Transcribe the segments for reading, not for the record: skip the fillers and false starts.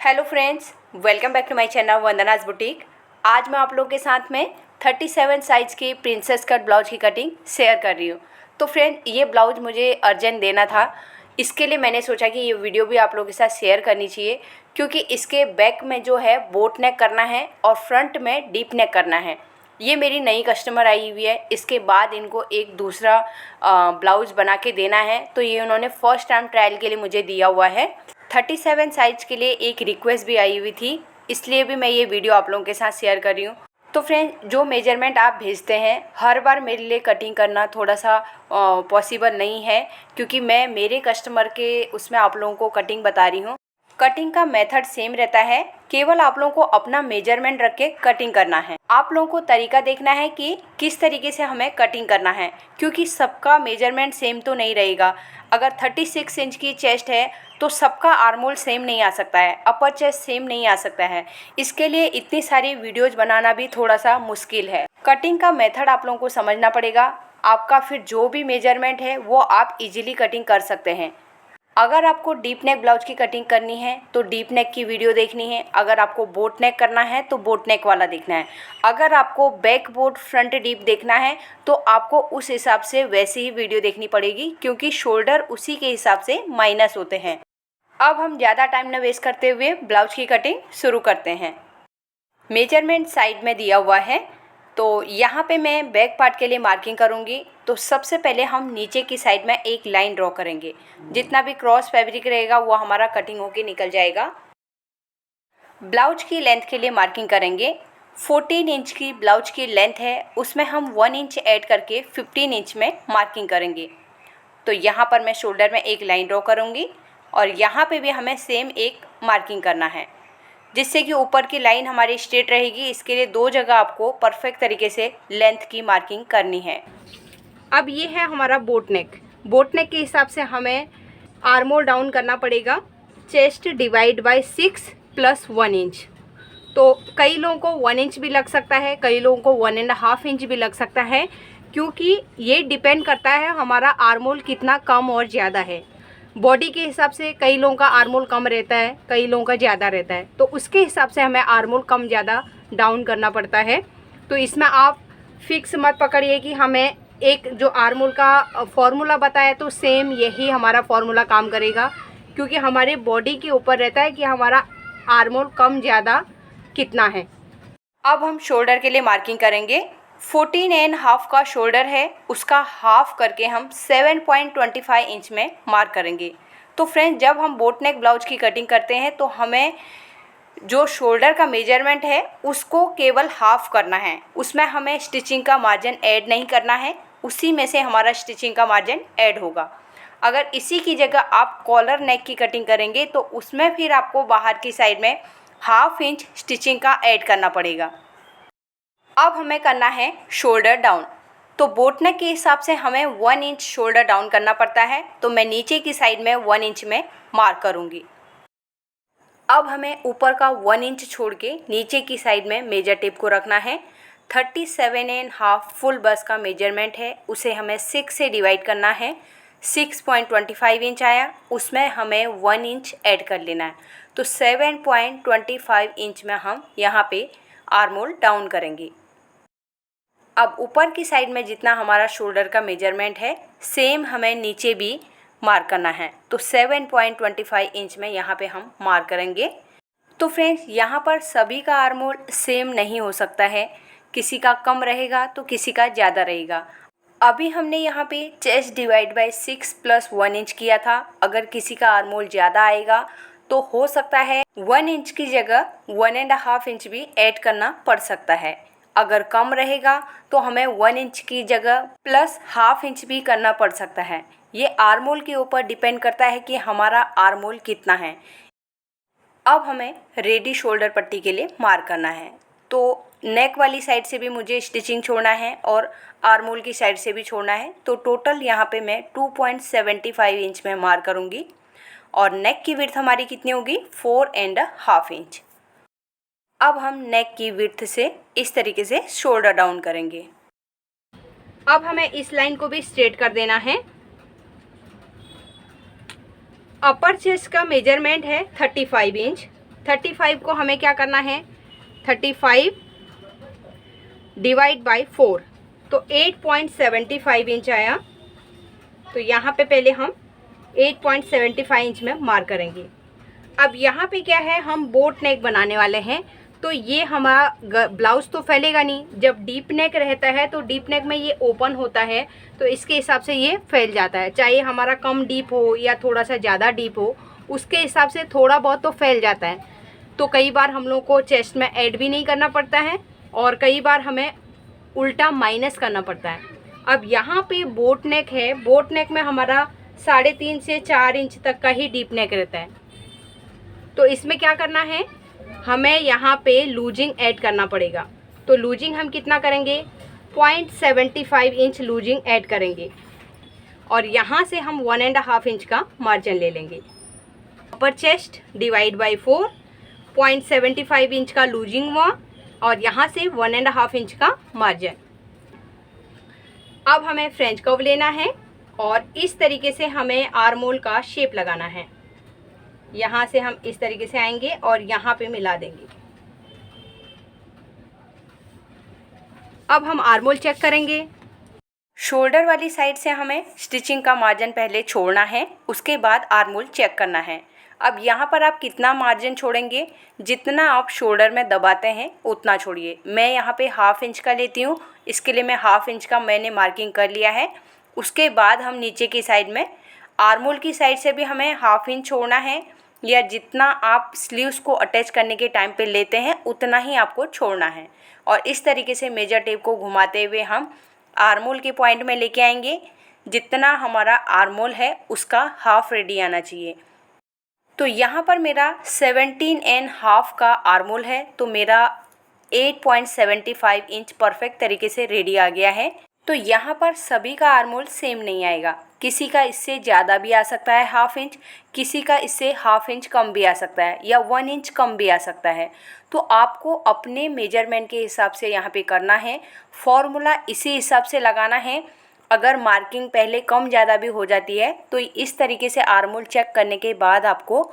Hello friends, welcome back to my channel Vandana's boutique. आज मैं आप लोगों के साथ में 37 साइज़ की प्रिंसेस कट ब्लाउज की कटिंग शेयर कर रही हूँ। तो फ्रेंड, ये ब्लाउज मुझे अर्जेंट देना था, इसके लिए मैंने सोचा कि ये वीडियो भी आप लोगों के साथ शेयर करनी चाहिए, क्योंकि इसके बैक में जो है बोट नेक करना है और फ्रंट में डीप नेक करना है। ये मेरी नई कस्टमर आई हुई है, इसके बाद इनको एक दूसरा ब्लाउज़ बना के देना है, तो ये उन्होंने फर्स्ट टाइम ट्रायल के लिए मुझे दिया हुआ है। 37 साइज़ के लिए एक रिक्वेस्ट भी आई हुई थी, इसलिए भी मैं ये वीडियो आप लोगों के साथ शेयर कर रही हूँ। तो फ्रेंड, जो मेजरमेंट आप भेजते हैं हर बार मेरे लिए कटिंग करना थोड़ा सा पॉसिबल नहीं है, क्योंकि मैं मेरे कस्टमर के उसमें आप लोगों को कटिंग बता रही हूँ। कटिंग का मेथड सेम रहता है, केवल आप लोगों को अपना मेजरमेंट रख के कटिंग करना है। आप लोगों को तरीका देखना है कि किस तरीके से हमें कटिंग करना है, क्योंकि सबका मेजरमेंट सेम तो नहीं रहेगा। अगर 36 इंच की चेस्ट है तो सबका आर्मोल सेम नहीं आ सकता है, अपर चेस्ट सेम नहीं आ सकता है। इसके लिए इतनी सारी वीडियोज बनाना भी थोड़ा सा मुश्किल है। कटिंग का मेथड आप लोगों को समझना पड़ेगा। आपका फिर जो भी मेजरमेंट है वो आप इजीली कटिंग कर सकते हैं। अगर आपको डीप नेक ब्लाउज की कटिंग करनी है तो डीप नेक की वीडियो देखनी है। अगर आपको बोट नेक करना है तो बोट नेक वाला देखना है। अगर आपको बैक बोट फ्रंट डीप देखना है तो आपको उस हिसाब से वैसी ही वीडियो देखनी पड़ेगी, क्योंकि शोल्डर उसी के हिसाब से माइनस होते हैं। अब हम ज़्यादा टाइम न वेस्ट करते हुए ब्लाउज की कटिंग शुरू करते हैं। मेजरमेंट साइड में दिया हुआ है, तो यहाँ पे मैं बैक पार्ट के लिए मार्किंग करूँगी। तो सबसे पहले हम नीचे की साइड में एक लाइन ड्रॉ करेंगे। जितना भी क्रॉस फैब्रिक रहेगा वो हमारा कटिंग होके निकल जाएगा। ब्लाउज की लेंथ के लिए मार्किंग करेंगे। 14 इंच की ब्लाउज की लेंथ है, उसमें हम 1 इंच ऐड करके 15 इंच में मार्किंग करेंगे। तो यहाँ पर मैं शोल्डर में एक लाइन ड्रॉ करूँगी और यहाँ पे भी हमें सेम एक मार्किंग करना है, जिससे कि ऊपर की लाइन हमारी स्ट्रेट रहेगी। इसके लिए 2 जगह आपको परफेक्ट तरीके से लेंथ की मार्किंग करनी है। अब ये है हमारा बोट नेक। बोट नेक के हिसाब से हमें आर्मोल डाउन करना पड़ेगा। Chest divide by 6 + 1 inch. तो कई लोगों को 1 इंच भी लग सकता है, कई लोगों को 1.5 इंच भी लग सकता है, क्योंकि ये डिपेंड करता है हमारा आर्मोल कितना कम और ज़्यादा है। बॉडी के हिसाब से कई लोगों का आर्मोल कम रहता है, कई लोगों का ज़्यादा रहता है, तो उसके हिसाब से हमें आर्मोल कम ज़्यादा डाउन करना पड़ता है। तो इसमें आप फिक्स मत पकड़िए कि हमें एक जो आर्मोल का फॉर्मूला बताया तो सेम यही हमारा फॉर्मूला काम करेगा, क्योंकि हमारे बॉडी के ऊपर रहता है कि हमारा आर्मोल कम ज़्यादा कितना है। अब हम शोल्डर के लिए मार्किंग करेंगे। 14.5 का शोल्डर है, उसका हाफ करके हम 7.25 इंच में मार्क करेंगे। तो फ्रेंड्स, जब हम बोट नेक ब्लाउज की कटिंग करते हैं तो हमें जो शोल्डर का मेजरमेंट है उसको केवल हाफ करना है, उसमें हमें स्टिचिंग का मार्जिन ऐड नहीं करना है, उसी में से हमारा स्टिचिंग का मार्जिन ऐड होगा। अगर इसी की जगह आप कॉलर नेक की कटिंग करेंगे तो उसमें फिर आपको बाहर की साइड में 1/2 इंच स्टिचिंग का ऐड करना पड़ेगा। अब हमें करना है शोल्डर डाउन। तो बोट नेक के हिसाब से हमें 1 इंच शोल्डर डाउन करना पड़ता है, तो मैं नीचे की साइड में 1 इंच में मार्क करूँगी। अब हमें ऊपर का 1 इंच छोड़ के नीचे की साइड में मेजर टेप को रखना है। 37.5 फुल बस का मेजरमेंट है, उसे हमें 6 से डिवाइड करना है। 6.25 इंच आया, उसमें हमें 1 इंच ऐड कर लेना है। तो 7.25 इंच में हम यहाँ पे आर्मोल डाउन करेंगे। अब ऊपर की साइड में जितना हमारा शोल्डर का मेजरमेंट है सेम हमें नीचे भी मार्क करना है। तो 7.25 इंच में यहाँ पे हम मार्क करेंगे। तो फ्रेंड्स, यहाँ पर सभी का आर्मोल सेम नहीं हो सकता है, किसी का कम रहेगा तो किसी का ज़्यादा रहेगा। अभी हमने यहाँ पे चेस्ट डिवाइड बाय 6 + 1 इंच किया था। अगर किसी का आर्मोल ज़्यादा आएगा तो हो सकता है 1 इंच की जगह 1.5 इंच भी ऐड करना पड़ सकता है। अगर कम रहेगा तो हमें 1 इंच की जगह +1/2 इंच भी करना पड़ सकता है। ये आर्मोल के ऊपर डिपेंड करता है कि हमारा आर्मोल कितना है। अब हमें रेडी शोल्डर पट्टी के लिए मार्क करना है। तो नेक वाली साइड से भी मुझे स्टिचिंग छोड़ना है और आर्मोल की साइड से भी छोड़ना है। तो टोटल यहाँ पे मैं 2.75 इंच में मार्क करूँगी और नेक की विड्थ हमारी कितनी होगी, 4.5 इंच। अब हम नेक की विड्थ से इस तरीके से शोल्डर डाउन करेंगे। अब हमें इस लाइन को भी स्ट्रेट कर देना है। अपर चेस्ट का मेजरमेंट है 35 इंच, 35 को हमें क्या करना है, 35 डिवाइड बाई 4, तो 8.75 इंच आया। तो यहाँ पे पहले हम 8.75 इंच में मार्क करेंगे। अब यहाँ पे क्या है, हम बोट नेक बनाने वाले हैं, तो ये हमारा ब्लाउज़ तो फैलेगा नहीं। जब डीप नेक रहता है तो डीप नेक में ये ओपन होता है, तो इसके हिसाब से ये फैल जाता है। चाहे हमारा कम डीप हो या थोड़ा सा ज़्यादा डीप हो, उसके हिसाब से थोड़ा बहुत तो फैल जाता है। तो कई बार हम लोग को चेस्ट में ऐड भी नहीं करना पड़ता है और कई बार हमें उल्टा माइनस करना पड़ता है। अब यहाँ पे बोट नेक है, बोट नेक में हमारा 3.5 से 4 इंच तक का ही डीप नेक रहता है। तो इसमें क्या करना है, हमें यहाँ पे लूजिंग ऐड करना पड़ेगा। तो लूजिंग हम कितना करेंगे, 0.75 इंच लूजिंग ऐड करेंगे और यहाँ से हम 1.5 इंच का मार्जिन ले लेंगे। अपर चेस्ट डिवाइड बाई 4, 0.75 इंच का लूजिंग हुआ और यहाँ से 1.5 इंच का मार्जिन। अब हमें फ्रेंच कर्व लेना है और इस तरीके से हमें आर्म होल का शेप लगाना है। यहाँ से हम इस तरीके से आएंगे और यहाँ पे मिला देंगे। अब हम आर्म होल चेक करेंगे। शोल्डर वाली साइड से हमें स्टिचिंग का मार्जिन पहले छोड़ना है, उसके बाद आर्म होल चेक करना है। अब यहाँ पर आप कितना मार्जिन छोड़ेंगे, जितना आप शोल्डर में दबाते हैं उतना छोड़िए। मैं यहाँ पे 1/2 इंच का लेती हूँ, इसके लिए मैं 1/2 इंच का मैंने मार्किंग कर लिया है। उसके बाद हम नीचे की साइड में आर्म होल की साइड से भी हमें 1/2 इंच छोड़ना है, या जितना आप स्लीव्स को अटैच करने के टाइम पे लेते हैं उतना ही आपको छोड़ना है। और इस तरीके से मेजर टेप को घुमाते हुए हम आर्म होल के पॉइंट में लेके आएंगे। जितना हमारा आर्म होल है उसका हाफ रेडी आना चाहिए। तो यहाँ पर मेरा 17.5 का आर्म होल है, तो मेरा 8.75 इंच परफेक्ट तरीके से रेडी आ गया है। तो यहाँ पर सभी का आर्म होल सेम नहीं आएगा, किसी का इससे ज़्यादा भी आ सकता है 1/2 इंच, किसी का इससे 1/2 इंच कम भी आ सकता है या 1 इंच कम भी आ सकता है। तो आपको अपने मेजरमेंट के हिसाब से यहाँ पे करना है, फॉर्मूला इसी हिसाब से लगाना है। अगर मार्किंग पहले कम ज़्यादा भी हो जाती है तो इस तरीके से आर्म होल चेक करने के बाद आपको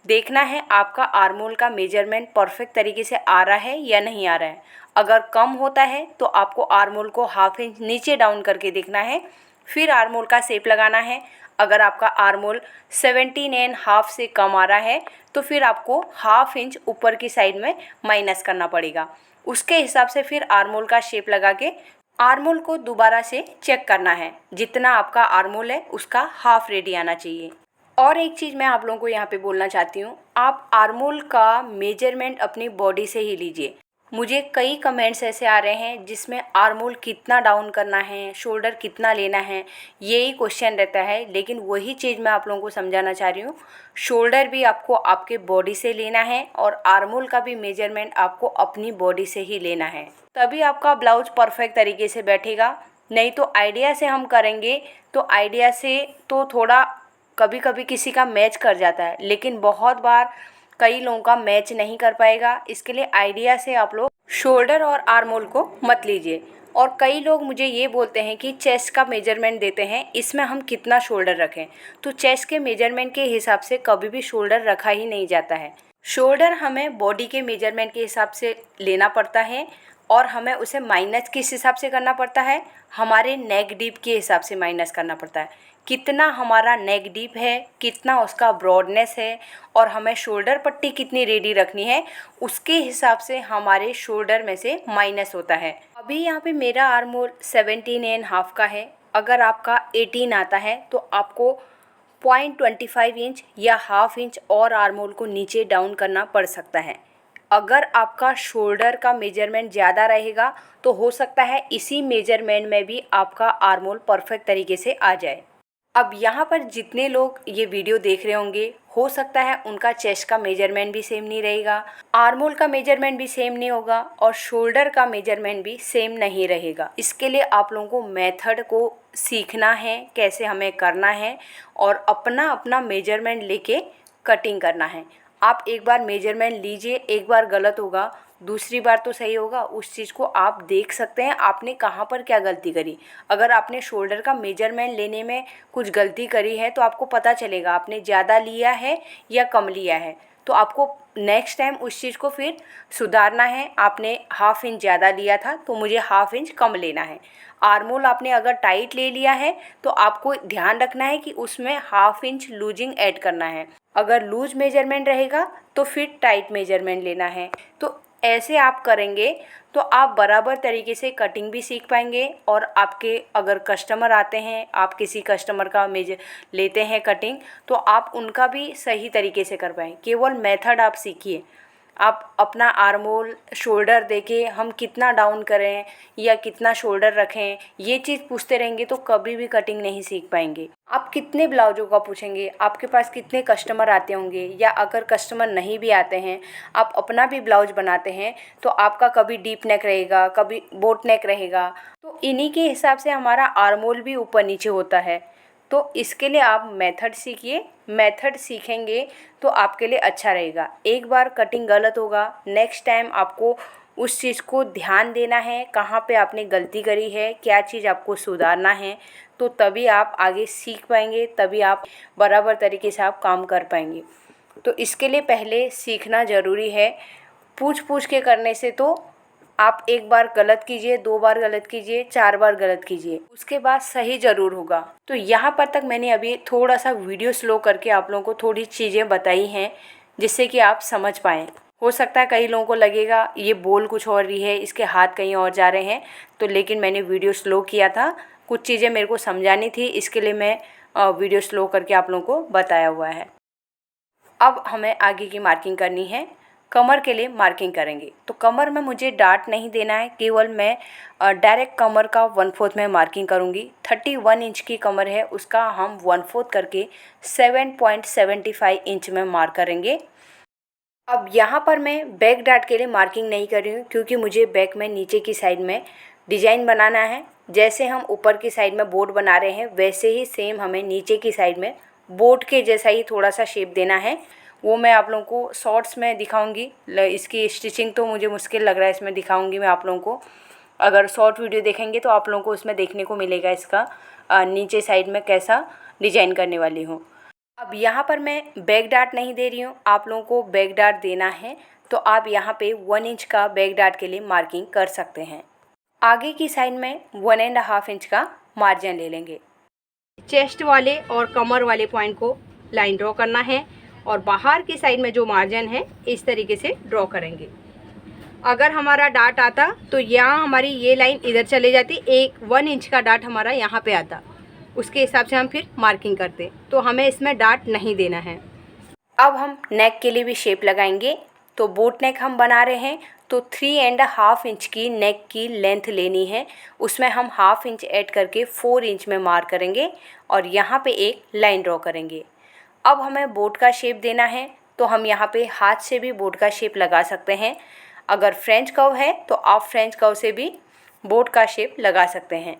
देखना है आपका आर्म होल का मेजरमेंट परफेक्ट तरीके से आ रहा है या नहीं आ रहा है। अगर कम होता है तो आपको आर्म होल को 1/2 इंच नीचे डाउन करके देखना है, फिर आर्म होल का शेप लगाना है। अगर आपका आर्म होल 17.5 से कम आ रहा है तो फिर आपको 1/2 इंच ऊपर की साइड में माइनस करना पड़ेगा। उसके हिसाब से फिर आर्म होल का शेप लगा के आर्म होल को दोबारा से चेक करना है। जितना आपका आर्म होल है उसका हाफ रेडी आना चाहिए। और एक चीज़ मैं आप लोगों को यहाँ पे बोलना चाहती हूँ, आप आर्म होल का मेजरमेंट अपनी बॉडी से ही लीजिए। मुझे कई कमेंट्स ऐसे आ रहे हैं जिसमें आर्म होल कितना डाउन करना है, शोल्डर कितना लेना है, यही क्वेश्चन रहता है। लेकिन वही चीज़ मैं आप लोगों को समझाना चाह रही हूँ, शोल्डर भी आपको आपके बॉडी से लेना है और आर्म होल का भी मेजरमेंट आपको अपनी बॉडी से ही लेना है, तभी आपका ब्लाउज परफेक्ट तरीके से बैठेगा। नहीं तो आइडिया से हम करेंगे तो आइडिया से तो थोड़ा कभी कभी किसी का मैच कर जाता है, लेकिन बहुत बार कई लोगों का मैच नहीं कर पाएगा। इसके लिए आइडिया से आप लोग शोल्डर और आर्म होल को मत लीजिए। और कई लोग मुझे ये बोलते हैं कि चेस्ट का मेजरमेंट देते हैं, इसमें हम कितना शोल्डर रखें। तो चेस्ट के मेजरमेंट के हिसाब से कभी भी शोल्डर रखा ही नहीं जाता है। शोल्डर हमें बॉडी के मेजरमेंट के हिसाब से लेना पड़ता है और हमें उसे माइनस किस हिसाब से करना पड़ता है, हमारे नेक डीप के हिसाब से माइनस करना पड़ता है। कितना हमारा नेक डीप है, कितना उसका ब्रॉडनेस है और हमें शोल्डर पट्टी कितनी रेडी रखनी है, उसके हिसाब से हमारे शोल्डर में से माइनस होता है। अभी यहाँ पे मेरा आर्म होल 17.5 का है। अगर आपका 18 आता है तो आपको 0.25 इंच या 1/2 इंच और आर्म होल को नीचे डाउन करना पड़ सकता है। अगर आपका शोल्डर का मेजरमेंट ज़्यादा रहेगा तो हो सकता है इसी मेजरमेंट में भी आपका आर्म होल परफेक्ट तरीके से आ जाए। अब यहाँ पर जितने लोग ये वीडियो देख रहे होंगे, हो सकता है उनका चेस्ट का मेजरमेंट भी सेम नहीं रहेगा, आर्म होल का मेजरमेंट भी सेम नहीं होगा और शोल्डर का मेजरमेंट भी सेम नहीं रहेगा। इसके लिए आप लोगों को मेथड को सीखना है, कैसे हमें करना है और अपना अपना मेजरमेंट लेके कटिंग करना है। आप एक बार मेजरमेंट लीजिए, एक बार गलत होगा, दूसरी बार तो सही होगा। उस चीज़ को आप देख सकते हैं आपने कहाँ पर क्या गलती करी। अगर आपने शोल्डर का मेजरमेंट लेने में कुछ गलती करी है तो आपको पता चलेगा आपने ज़्यादा लिया है या कम लिया है। तो तो आपको नेक्स्ट टाइम उस चीज़ को फिर सुधारना है। आपने हाफ इंच ज़्यादा लिया था तो मुझे हाफ इंच कम लेना है। आर्म होल आपने अगर टाइट ले लिया है तो आपको ध्यान रखना है कि उसमें हाफ इंच लूजिंग ऐड करना है। अगर लूज मेजरमेंट रहेगा तो फिर टाइट मेजरमेंट लेना है। तो ऐसे आप करेंगे तो आप बराबर तरीके से कटिंग भी सीख पाएंगे। और आपके अगर कस्टमर आते हैं, आप किसी कस्टमर का मेजर लेते हैं कटिंग, तो आप उनका भी सही तरीके से कर पाएँ। केवल मेथड आप सीखिए। आप अपना आर्म होल शोल्डर देके हम कितना डाउन करें या कितना शोल्डर रखें, ये चीज़ पूछते रहेंगे तो कभी भी कटिंग नहीं सीख पाएंगे। आप कितने ब्लाउजों का पूछेंगे, आपके पास कितने कस्टमर आते होंगे, या अगर कस्टमर नहीं भी आते हैं, आप अपना भी ब्लाउज बनाते हैं तो आपका कभी डीप नेक रहेगा, कभी बोट नेक रहेगा। तो इन्हीं के हिसाब से हमारा आर्म होल भी ऊपर नीचे होता है। तो इसके लिए आप मेथड सीखिए। मेथड सीखेंगे तो आपके लिए अच्छा रहेगा। एक बार कटिंग गलत होगा, नेक्स्ट टाइम आपको उस चीज़ को ध्यान देना है, कहाँ पे आपने गलती करी है, क्या चीज़ आपको सुधारना है। तो तभी आप आगे सीख पाएंगे, तभी आप बराबर तरीके से आप काम कर पाएंगे। तो इसके लिए पहले सीखना ज़रूरी है। पूछ पूछ के करने से तो आप एक बार गलत कीजिए, 2 बार गलत कीजिए, 4 बार गलत कीजिए, उसके बाद सही ज़रूर होगा। तो यहाँ पर तक मैंने अभी थोड़ा सा वीडियो स्लो करके आप लोगों को थोड़ी चीज़ें बताई हैं जिससे कि आप समझ पाएँ। हो सकता है कई लोगों को लगेगा ये बोल कुछ और रही है, इसके हाथ कहीं और जा रहे हैं, तो लेकिन मैंने वीडियो स्लो किया था, कुछ चीज़ें मेरे को समझानी थी, इसके लिए मैं वीडियो स्लो करके आप लोगों को बताया हुआ है। अब हमें आगे की मार्किंग करनी है। कमर के लिए मार्किंग करेंगे तो कमर में मुझे डार्ट नहीं देना है, केवल मैं डायरेक्ट कमर का 1/4 में मार्किंग करूँगी। 31 इंच की कमर है, उसका हम 1/4 करके 7.75 इंच में मार्क करेंगे। अब यहाँ पर मैं बैक डार्ट के लिए मार्किंग नहीं कर रही हूँ, क्योंकि मुझे बैक में नीचे की साइड में डिजाइन बनाना है। जैसे हम ऊपर की साइड में बोर्ड बना रहे हैं वैसे ही सेम हमें नीचे की साइड में बोर्ड के जैसा ही थोड़ा सा शेप देना है। वो मैं आप लोगों को शॉर्ट्स में दिखाऊंगी। इसकी स्टिचिंग तो मुझे मुश्किल लग रहा है, इसमें दिखाऊंगी मैं आप लोगों को। अगर शॉर्ट वीडियो देखेंगे तो आप लोगों को उसमें देखने को मिलेगा इसका नीचे साइड में कैसा डिजाइन करने वाली हूँ। अब यहाँ पर मैं बैक डार्ट नहीं दे रही हूँ, आप लोगों को बैक डार्ट देना है तो आप यहाँ पे 1 इंच का बैक डार्ट के लिए मार्किंग कर सकते हैं। आगे की साइड में 1.5 इंच का मार्जिन ले लेंगे। चेस्ट वाले और कमर वाले पॉइंट को लाइन ड्रॉ करना है और बाहर की साइड में जो मार्जिन है इस तरीके से ड्रॉ करेंगे। अगर हमारा डार्ट आता तो यहाँ हमारी ये लाइन इधर चले जाती, 1 इंच का डार्ट हमारा यहाँ पे आता, उसके हिसाब से हम फिर मार्किंग करते। तो हमें इसमें डार्ट नहीं देना है। अब हम नेक के लिए भी शेप लगाएंगे। तो बोट नेक हम बना रहे हैं तो 3.5 इंच की नेक की लेंथ लेनी है, उसमें हम हाफ इंच ऐड करके 4 इंच में मार्क करेंगे और यहाँ पे एक लाइन ड्रॉ करेंगे। अब हमें बोट का शेप देना है तो हम यहाँ पे हाथ से भी बोट का शेप लगा सकते हैं। अगर फ्रेंच कर्व है तो आप फ्रेंच कर्व से भी बोट का शेप लगा सकते हैं।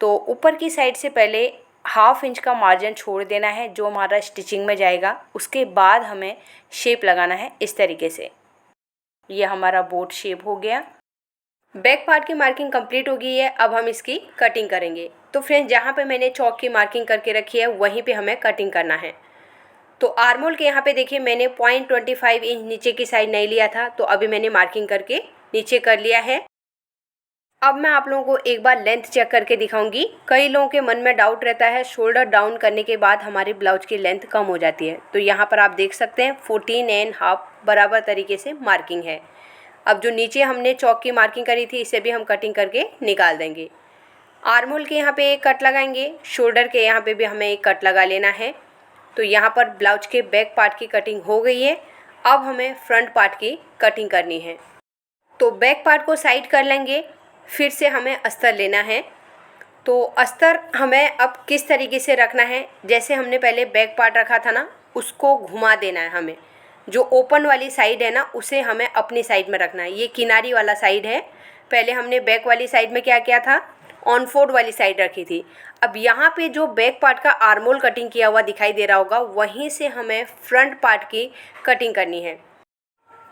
तो ऊपर की साइड से पहले हाफ इंच का मार्जिन छोड़ देना है जो हमारा स्टिचिंग में जाएगा, उसके बाद हमें शेप लगाना है इस तरीके से। ये हमारा बोट शेप हो गया। बैक पार्ट की मार्किंग कंप्लीट हो गई है, अब हम इसकी कटिंग करेंगे। तो फ्रेंड्स जहाँ पे मैंने चौक की मार्किंग करके रखी है वहीं पे हमें कटिंग करना है। तो आर्म होल के यहाँ पे देखिए मैंने 0.25 इंच नीचे की साइड नहीं लिया था, तो अभी मैंने मार्किंग करके नीचे कर लिया है। अब मैं आप लोगों को एक बार लेंथ चेक करके दिखाऊंगी। कई लोगों के मन में डाउट रहता है, शोल्डर डाउन करने के बाद हमारे ब्लाउज की लेंथ कम हो जाती है। तो यहाँ पर आप देख सकते हैं 14.5 बराबर तरीके से मार्किंग है। अब जो नीचे हमने चौक की मार्किंग करी थी इसे भी हम कटिंग करके निकाल देंगे। आर्म होल के यहाँ पे एक कट लगाएंगे, शोल्डर के यहाँ पे भी हमें एक कट लगा लेना है। तो यहाँ पर ब्लाउज के बैक पार्ट की कटिंग हो गई है। अब हमें फ्रंट पार्ट की कटिंग करनी है। तो बैक पार्ट को साइड कर लेंगे, फिर से हमें अस्तर लेना है। तो अस्तर हमें अब किस तरीके से रखना है, जैसे हमने पहले बैक पार्ट रखा था ना, उसको घुमा देना है हमें। जो ओपन वाली साइड है ना उसे हमें अपनी साइड में रखना है। ये किनारी वाला साइड है, पहले हमने बैक वाली साइड में क्या किया था, ऑन फोल्ड वाली साइड रखी थी। अब यहाँ पे जो बैक पार्ट का आर्म होल कटिंग किया हुआ दिखाई दे रहा होगा, वहीं से हमें फ्रंट पार्ट की कटिंग करनी है।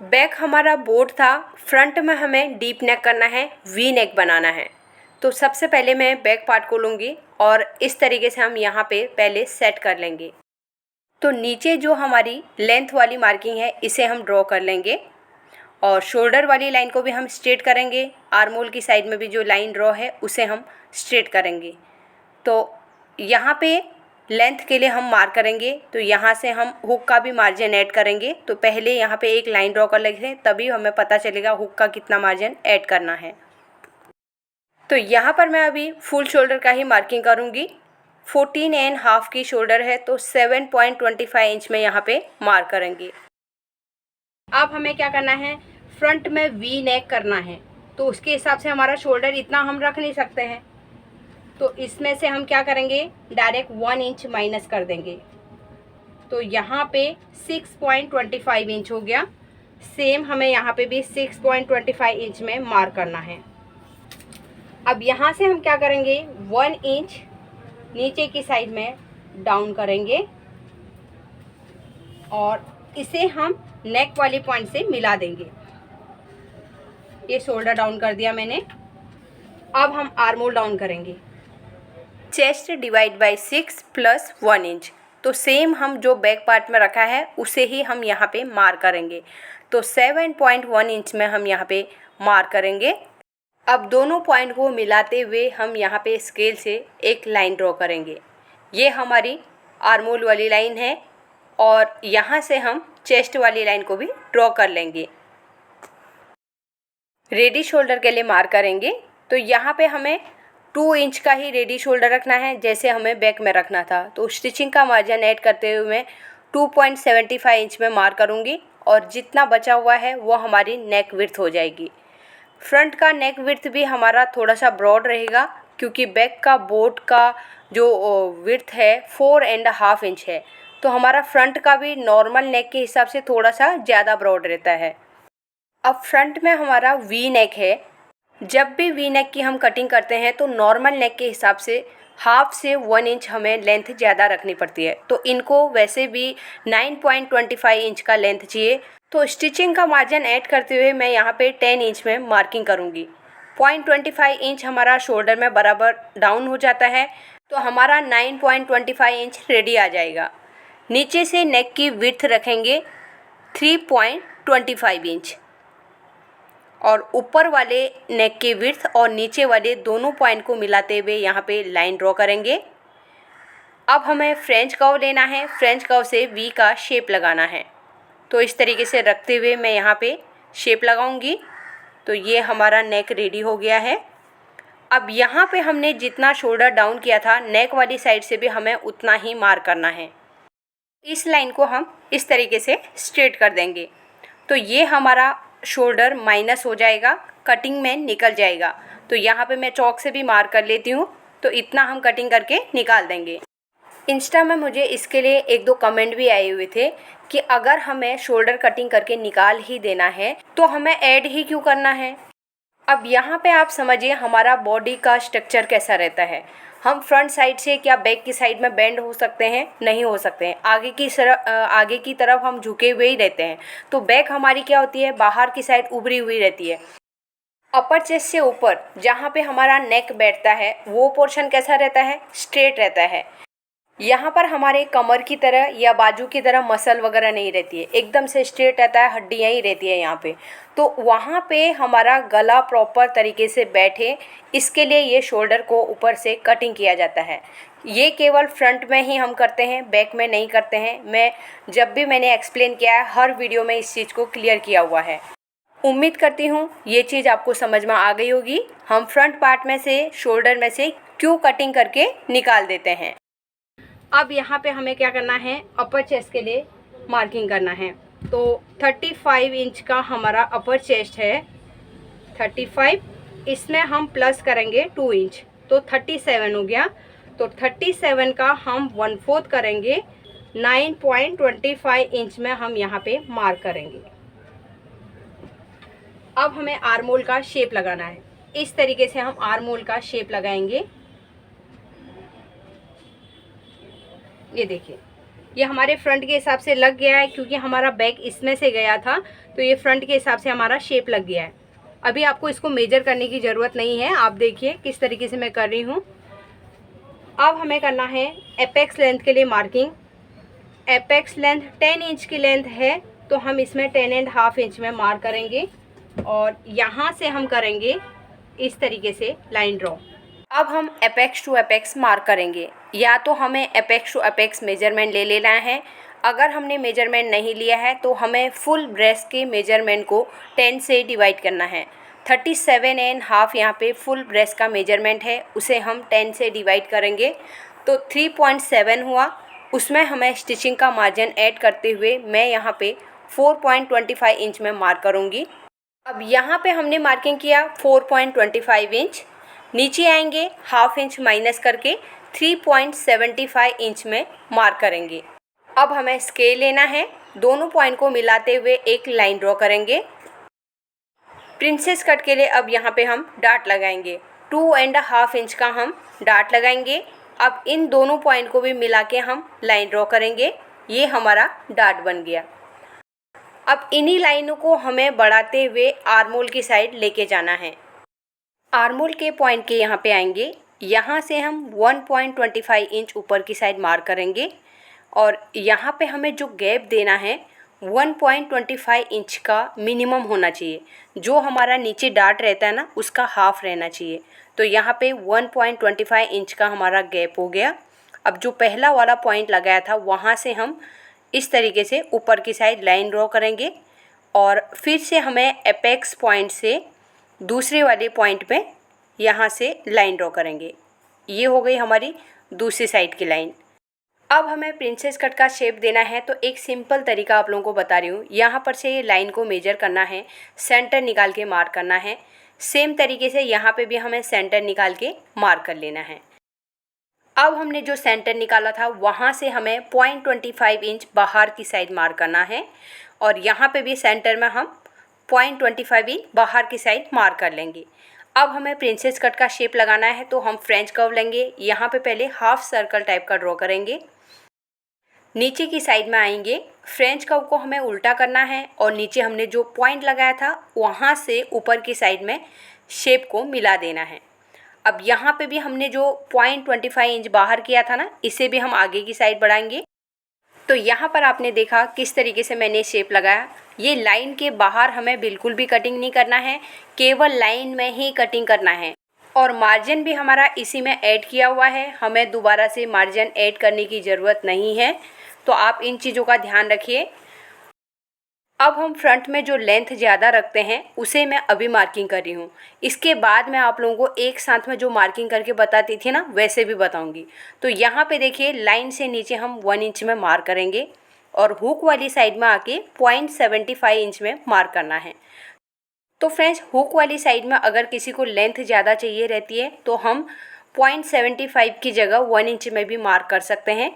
बैक हमारा बोट था, फ्रंट में हमें डीप नेक करना है, वी नेक बनाना है। तो सबसे पहले मैं बैक पार्ट को लूँगी और इस तरीके से हम यहाँ पे पहले सेट कर लेंगे। तो नीचे जो हमारी लेंथ वाली मार्किंग है इसे हम ड्रॉ कर लेंगे और शोल्डर वाली लाइन को भी हम स्ट्रेट करेंगे। आर्म होल की साइड में भी जो लाइन ड्रॉ है उसे हम स्ट्रेट करेंगे। तो यहाँ पे लेंथ के लिए हम मार्क करेंगे, तो यहाँ से हम हुक का भी मार्जिन ऐड करेंगे। तो पहले यहाँ पे एक लाइन ड्रॉ कर लेंगे, तभी हमें पता चलेगा हुक का कितना मार्जिन ऐड करना है। तो यहाँ पर मैं अभी फुल शोल्डर का ही मार्किंग करूँगी। 14.5 की शोल्डर है तो 7.25 इंच में यहाँ पे मार्क करेंगे। अब हमें क्या करना है, फ्रंट में वी नेक करना है, तो उसके हिसाब से हमारा शोल्डर इतना हम रख नहीं सकते हैं। तो इसमें से हम क्या करेंगे, डायरेक्ट 1 इंच माइनस कर देंगे। तो यहाँ पे 6.25 इंच हो गया। सेम हमें यहाँ पे भी 6.25 इंच में मार्क करना है। अब यहाँ से हम क्या करेंगे, 1 इंच नीचे की साइड में डाउन करेंगे और इसे हम नेक वाली पॉइंट से मिला देंगे। ये शोल्डर डाउन कर दिया मैंने। अब हम आर्म होल डाउन करेंगे। Chest divide by 6 plus 1 inch. तो सेम हम जो बैक पार्ट में रखा है उसे ही हम यहाँ पे मार्क करेंगे। तो 7.1 इंच में हम यहाँ पे मार्क करेंगे। अब दोनों पॉइंट को मिलाते हुए हम यहाँ पे स्केल से एक लाइन ड्रॉ करेंगे। ये हमारी आर्म होल वाली लाइन है और यहाँ से हम चेस्ट वाली लाइन को भी ड्रॉ कर लेंगे। रेडी शोल्डर के लिए मार्क करेंगे। तो यहाँ पे हमें 2 इंच का ही रेडी शोल्डर रखना है, जैसे हमें बैक में रखना था। तो स्टिचिंग का मार्जिन ऐड करते हुए मैं 2.75 इंच में मार्क करूँगी और जितना बचा हुआ है वो हमारी नेक विड्थ हो जाएगी। फ्रंट का नेक विड्थ भी हमारा थोड़ा सा ब्रॉड रहेगा, क्योंकि बैक का बोट का जो विड्थ है 4.5 इंच है। तो हमारा फ्रंट का भी नॉर्मल नेक के हिसाब से थोड़ा सा ज़्यादा ब्रॉड रहता है। अब फ्रंट में हमारा वी नेक है। जब भी वी नेक की हम कटिंग करते हैं तो नॉर्मल नेक के हिसाब से 1/2 से 1 इंच हमें लेंथ ज़्यादा रखनी पड़ती है। तो इनको वैसे भी 9.25 इंच का लेंथ चाहिए। तो स्टिचिंग का मार्जिन ऐड करते हुए मैं यहाँ पे 10 इंच में मार्किंग करूँगी। 0.25 इंच हमारा शोल्डर में बराबर डाउन हो जाता है, तो हमारा 9.25 इंच रेडी आ जाएगा। नीचे से नेक की विड्थ रखेंगे 3.25 इंच और ऊपर वाले नेक की विड्थ और नीचे वाले दोनों पॉइंट को मिलाते हुए यहाँ पे लाइन ड्रॉ करेंगे। अब हमें फ्रेंच कर्व लेना है। फ्रेंच कर्व से वी का शेप लगाना है। तो इस तरीके से रखते हुए मैं यहाँ पे शेप लगाऊंगी। तो ये हमारा नेक रेडी हो गया है। अब यहाँ पे हमने जितना शोल्डर डाउन किया था नेक वाली साइड से भी हमें उतना ही मार्क करना है। इस लाइन को हम इस तरीके से स्ट्रेट कर देंगे। तो ये हमारा शोल्डर माइनस हो जाएगा, कटिंग में निकल जाएगा। तो यहाँ पे मैं चॉक से भी मार्क कर लेती हूँ। तो इतना हम कटिंग करके निकाल देंगे। इंस्टा में मुझे इसके लिए 1-2 कमेंट भी आए हुए थे कि अगर हमें शोल्डर कटिंग करके निकाल ही देना है तो हमें ऐड ही क्यों करना है। अब यहाँ पे आप समझिए हमारा बॉडी का स्ट्रक्चर कैसा रहता है। हम फ्रंट साइड से क्या बैक की साइड में बेंड हो सकते हैं? नहीं हो सकते हैं। आगे की तरफ हम झुके हुए ही रहते हैं। तो बैक हमारी क्या होती है, बाहर की साइड उभरी हुई रहती है। अपर चेस्ट से ऊपर जहाँ पे हमारा नेक बैठता है वो पोर्शन कैसा रहता है, स्ट्रेट रहता है। यहाँ पर हमारे कमर की तरह या बाजू की तरह मसल वगैरह नहीं रहती है, एकदम से स्ट्रेट रहता है, हड्डियाँ ही रहती है यहाँ पे। तो वहाँ पे हमारा गला प्रॉपर तरीके से बैठे, इसके लिए ये शोल्डर को ऊपर से कटिंग किया जाता है। ये केवल फ्रंट में ही हम करते हैं, बैक में नहीं करते हैं। जब भी मैंने एक्सप्लेन किया है हर वीडियो में इस चीज़ को क्लियर किया हुआ है। उम्मीद करती हूँ ये चीज़ आपको समझ में आ गई होगी। हम फ्रंट पार्ट में से, शोल्डर में से क्यों कटिंग करके निकाल देते हैं। अब यहाँ पे हमें क्या करना है, अपर चेस्ट के लिए मार्किंग करना है। तो 35 इंच का हमारा अपर चेस्ट है, 35। इसमें हम प्लस करेंगे 2 इंच, तो 37 हो गया। तो 37 का हम 1/4 करेंगे, 9.25 इंच में हम यहाँ पे मार्क करेंगे। अब हमें आर्म होल का शेप लगाना है। इस तरीके से हम आर्म होल का शेप लगाएंगे। ये देखिए, ये हमारे फ्रंट के हिसाब से लग गया है, क्योंकि हमारा बैक इसमें से गया था तो ये फ्रंट के हिसाब से हमारा शेप लग गया है। अभी आपको इसको मेजर करने की ज़रूरत नहीं है। आप देखिए किस तरीके से मैं कर रही हूँ। अब हमें करना है एपेक्स लेंथ के लिए मार्किंग। एपेक्स लेंथ 10 इंच की लेंथ है, तो हम इसमें 10.5 इंच में मार्क करेंगे और यहाँ से हम करेंगे इस तरीके से लाइन ड्रॉ। अब हम एपेक्स टू एपेक्स मार्क करेंगे। या तो हमें एपेक्स टू एपेक्स मेजरमेंट ले लेना है, अगर हमने मेजरमेंट नहीं लिया है तो हमें फुल ब्रेस्ट के मेजरमेंट को 10 से डिवाइड करना है। 37.5 यहाँ पे फुल ब्रेस्ट का मेजरमेंट है, उसे हम 10 से डिवाइड करेंगे तो 3.7 हुआ। उसमें हमें स्टिचिंग का मार्जिन ऐड करते हुए मैं यहाँ पे 4.25 इंच में मार्क करूँगी। अब यहाँ पे हमने मार्किंग किया 4.25 इंच, नीचे आएंगे हाफ इंच माइनस करके 3.75 इंच में मार्क करेंगे। अब हमें स्केल लेना है, दोनों पॉइंट को मिलाते हुए एक लाइन ड्रॉ करेंगे। प्रिंसेस कट के लिए अब यहाँ पे हम डार्ट लगाएंगे, 2.5 इंच का हम डार्ट लगाएंगे। अब इन दोनों पॉइंट को भी मिला के हम लाइन ड्रॉ करेंगे, ये हमारा डार्ट बन गया। अब इन्हीं लाइनों को हमें बढ़ाते हुए आर्मोल की साइड लेके जाना है। आर्मोल के पॉइंट के यहाँ पे आएंगे, यहाँ से हम 1.25 इंच ऊपर की साइड मार्क करेंगे और यहाँ पे हमें जो गैप देना है 1.25 इंच का मिनिमम होना चाहिए। जो हमारा नीचे डार्ट रहता है ना, उसका हाफ रहना चाहिए। तो यहाँ पे 1.25 इंच का हमारा गैप हो गया। अब जो पहला वाला पॉइंट लगाया था वहाँ से हम इस तरीके से ऊपर की साइड लाइन ड्रॉ करेंगे और फिर से हमें एपेक्स पॉइंट से दूसरे वाले पॉइंट पे यहाँ से लाइन ड्रॉ करेंगे। ये हो गई हमारी दूसरी साइड की लाइन। अब हमें प्रिंसेस कट का शेप देना है, तो एक सिंपल तरीका आप लोगों को बता रही हूँ। यहाँ पर से ये लाइन को मेजर करना है, सेंटर निकाल के मार्क करना है। सेम तरीके से यहाँ पे भी हमें सेंटर निकाल के मार्क कर लेना है। अब हमने जो सेंटर निकाला था वहाँ से हमें 0.25 इंच बाहर की साइड मार्क करना है और यहाँ पे भी सेंटर में हम 0.25 इंच बाहर की साइड मार्क कर लेंगे। अब हमें प्रिंसेस कट का शेप लगाना है, तो हम फ्रेंच कर्व लेंगे। यहाँ पे पहले हाफ सर्कल टाइप का ड्रॉ करेंगे, नीचे की साइड में आएंगे। फ्रेंच कर्व को हमें उल्टा करना है और नीचे हमने जो पॉइंट लगाया था वहाँ से ऊपर की साइड में शेप को मिला देना है। अब यहाँ पे भी हमने जो 0.25 इंच बाहर किया था ना, इसे भी हम आगे की साइड बढ़ाएंगे। तो यहाँ पर आपने देखा किस तरीके से मैंने शेप लगाया। ये लाइन के बाहर हमें बिल्कुल भी कटिंग नहीं करना है, केवल लाइन में ही कटिंग करना है। और मार्जिन भी हमारा इसी में ऐड किया हुआ है, हमें दोबारा से मार्जिन ऐड करने की ज़रूरत नहीं है। तो आप इन चीज़ों का ध्यान रखिए। अब हम फ्रंट में जो लेंथ ज़्यादा रखते हैं उसे मैं अभी मार्किंग कर रही हूँ। इसके बाद मैं आप लोगों को एक साथ में जो मार्किंग करके बताती थी ना, वैसे भी बताऊँगी। तो यहाँ पे देखिए, लाइन से नीचे हम 1 इंच में मार्क करेंगे और हुक वाली साइड में आके 0.75 इंच में मार्क करना है। तो फ्रेंड्स, हुक वाली साइड में अगर किसी को लेंथ ज़्यादा चाहिए रहती है तो हम 0.75 की जगह 1 इंच में भी मार्क कर सकते हैं।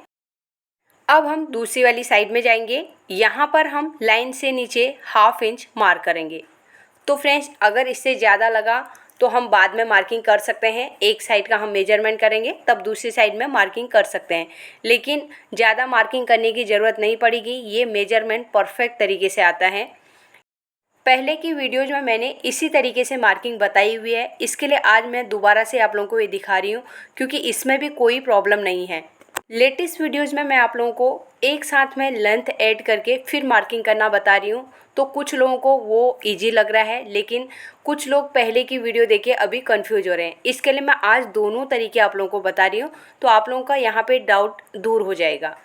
अब हम दूसरी वाली साइड में जाएंगे, यहाँ पर हम लाइन से नीचे हाफ इंच मार्क करेंगे। तो फ्रेंड्स, अगर इससे ज़्यादा लगा तो हम बाद में मार्किंग कर सकते हैं। एक साइड का हम मेजरमेंट करेंगे तब दूसरी साइड में मार्किंग कर सकते हैं, लेकिन ज़्यादा मार्किंग करने की ज़रूरत नहीं पड़ेगी। ये मेजरमेंट परफेक्ट तरीके से आता है। पहले की वीडियोज़ में मैंने इसी तरीके से मार्किंग बताई हुई है, इसके लिए आज मैं दोबारा से आप लोगों को ये दिखा रही हूँ क्योंकि इसमें भी कोई प्रॉब्लम नहीं है। लेटेस्ट वीडियोज़ में मैं आप लोगों को एक साथ में लेंथ ऐड करके फिर मार्किंग करना बता रही हूँ, तो कुछ लोगों को वो इजी लग रहा है, लेकिन कुछ लोग पहले की वीडियो देख के अभी कंफ्यूज हो रहे हैं। इसके लिए मैं आज दोनों तरीके आप लोगों को बता रही हूँ, तो आप लोगों का यहाँ पे डाउट दूर हो जाएगा।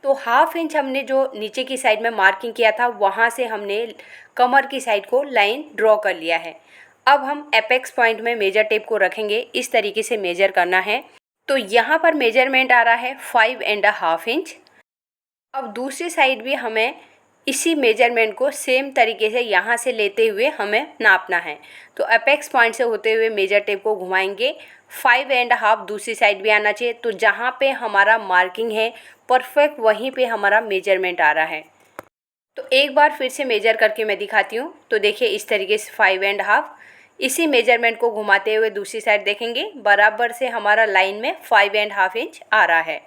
तो हाफ इंच हमने जो नीचे की साइड में मार्किंग किया था वहाँ से हमने कमर की साइड को लाइन ड्रॉ कर लिया है। अब हम एपेक्स पॉइंट में मेजर टेप को रखेंगे, इस तरीके से मेजर करना है। तो यहाँ पर मेजरमेंट आ रहा है 5.5 इंच। अब दूसरी साइड भी हमें इसी मेजरमेंट को सेम तरीके से यहाँ से लेते हुए हमें नापना है। तो एपेक्स पॉइंट से होते हुए मेजर टेप को घुमाएंगे, 5.5 दूसरी साइड भी आना चाहिए। तो जहाँ पे हमारा मार्किंग है परफेक्ट वहीं पे हमारा मेजरमेंट आ रहा है। तो एक बार फिर से मेजर करके मैं दिखाती हूँ। तो देखिए, इस तरीके से 5.5, इसी मेजरमेंट को घुमाते हुए दूसरी साइड देखेंगे, बराबर से हमारा लाइन में 5.5 इंच आ रहा है।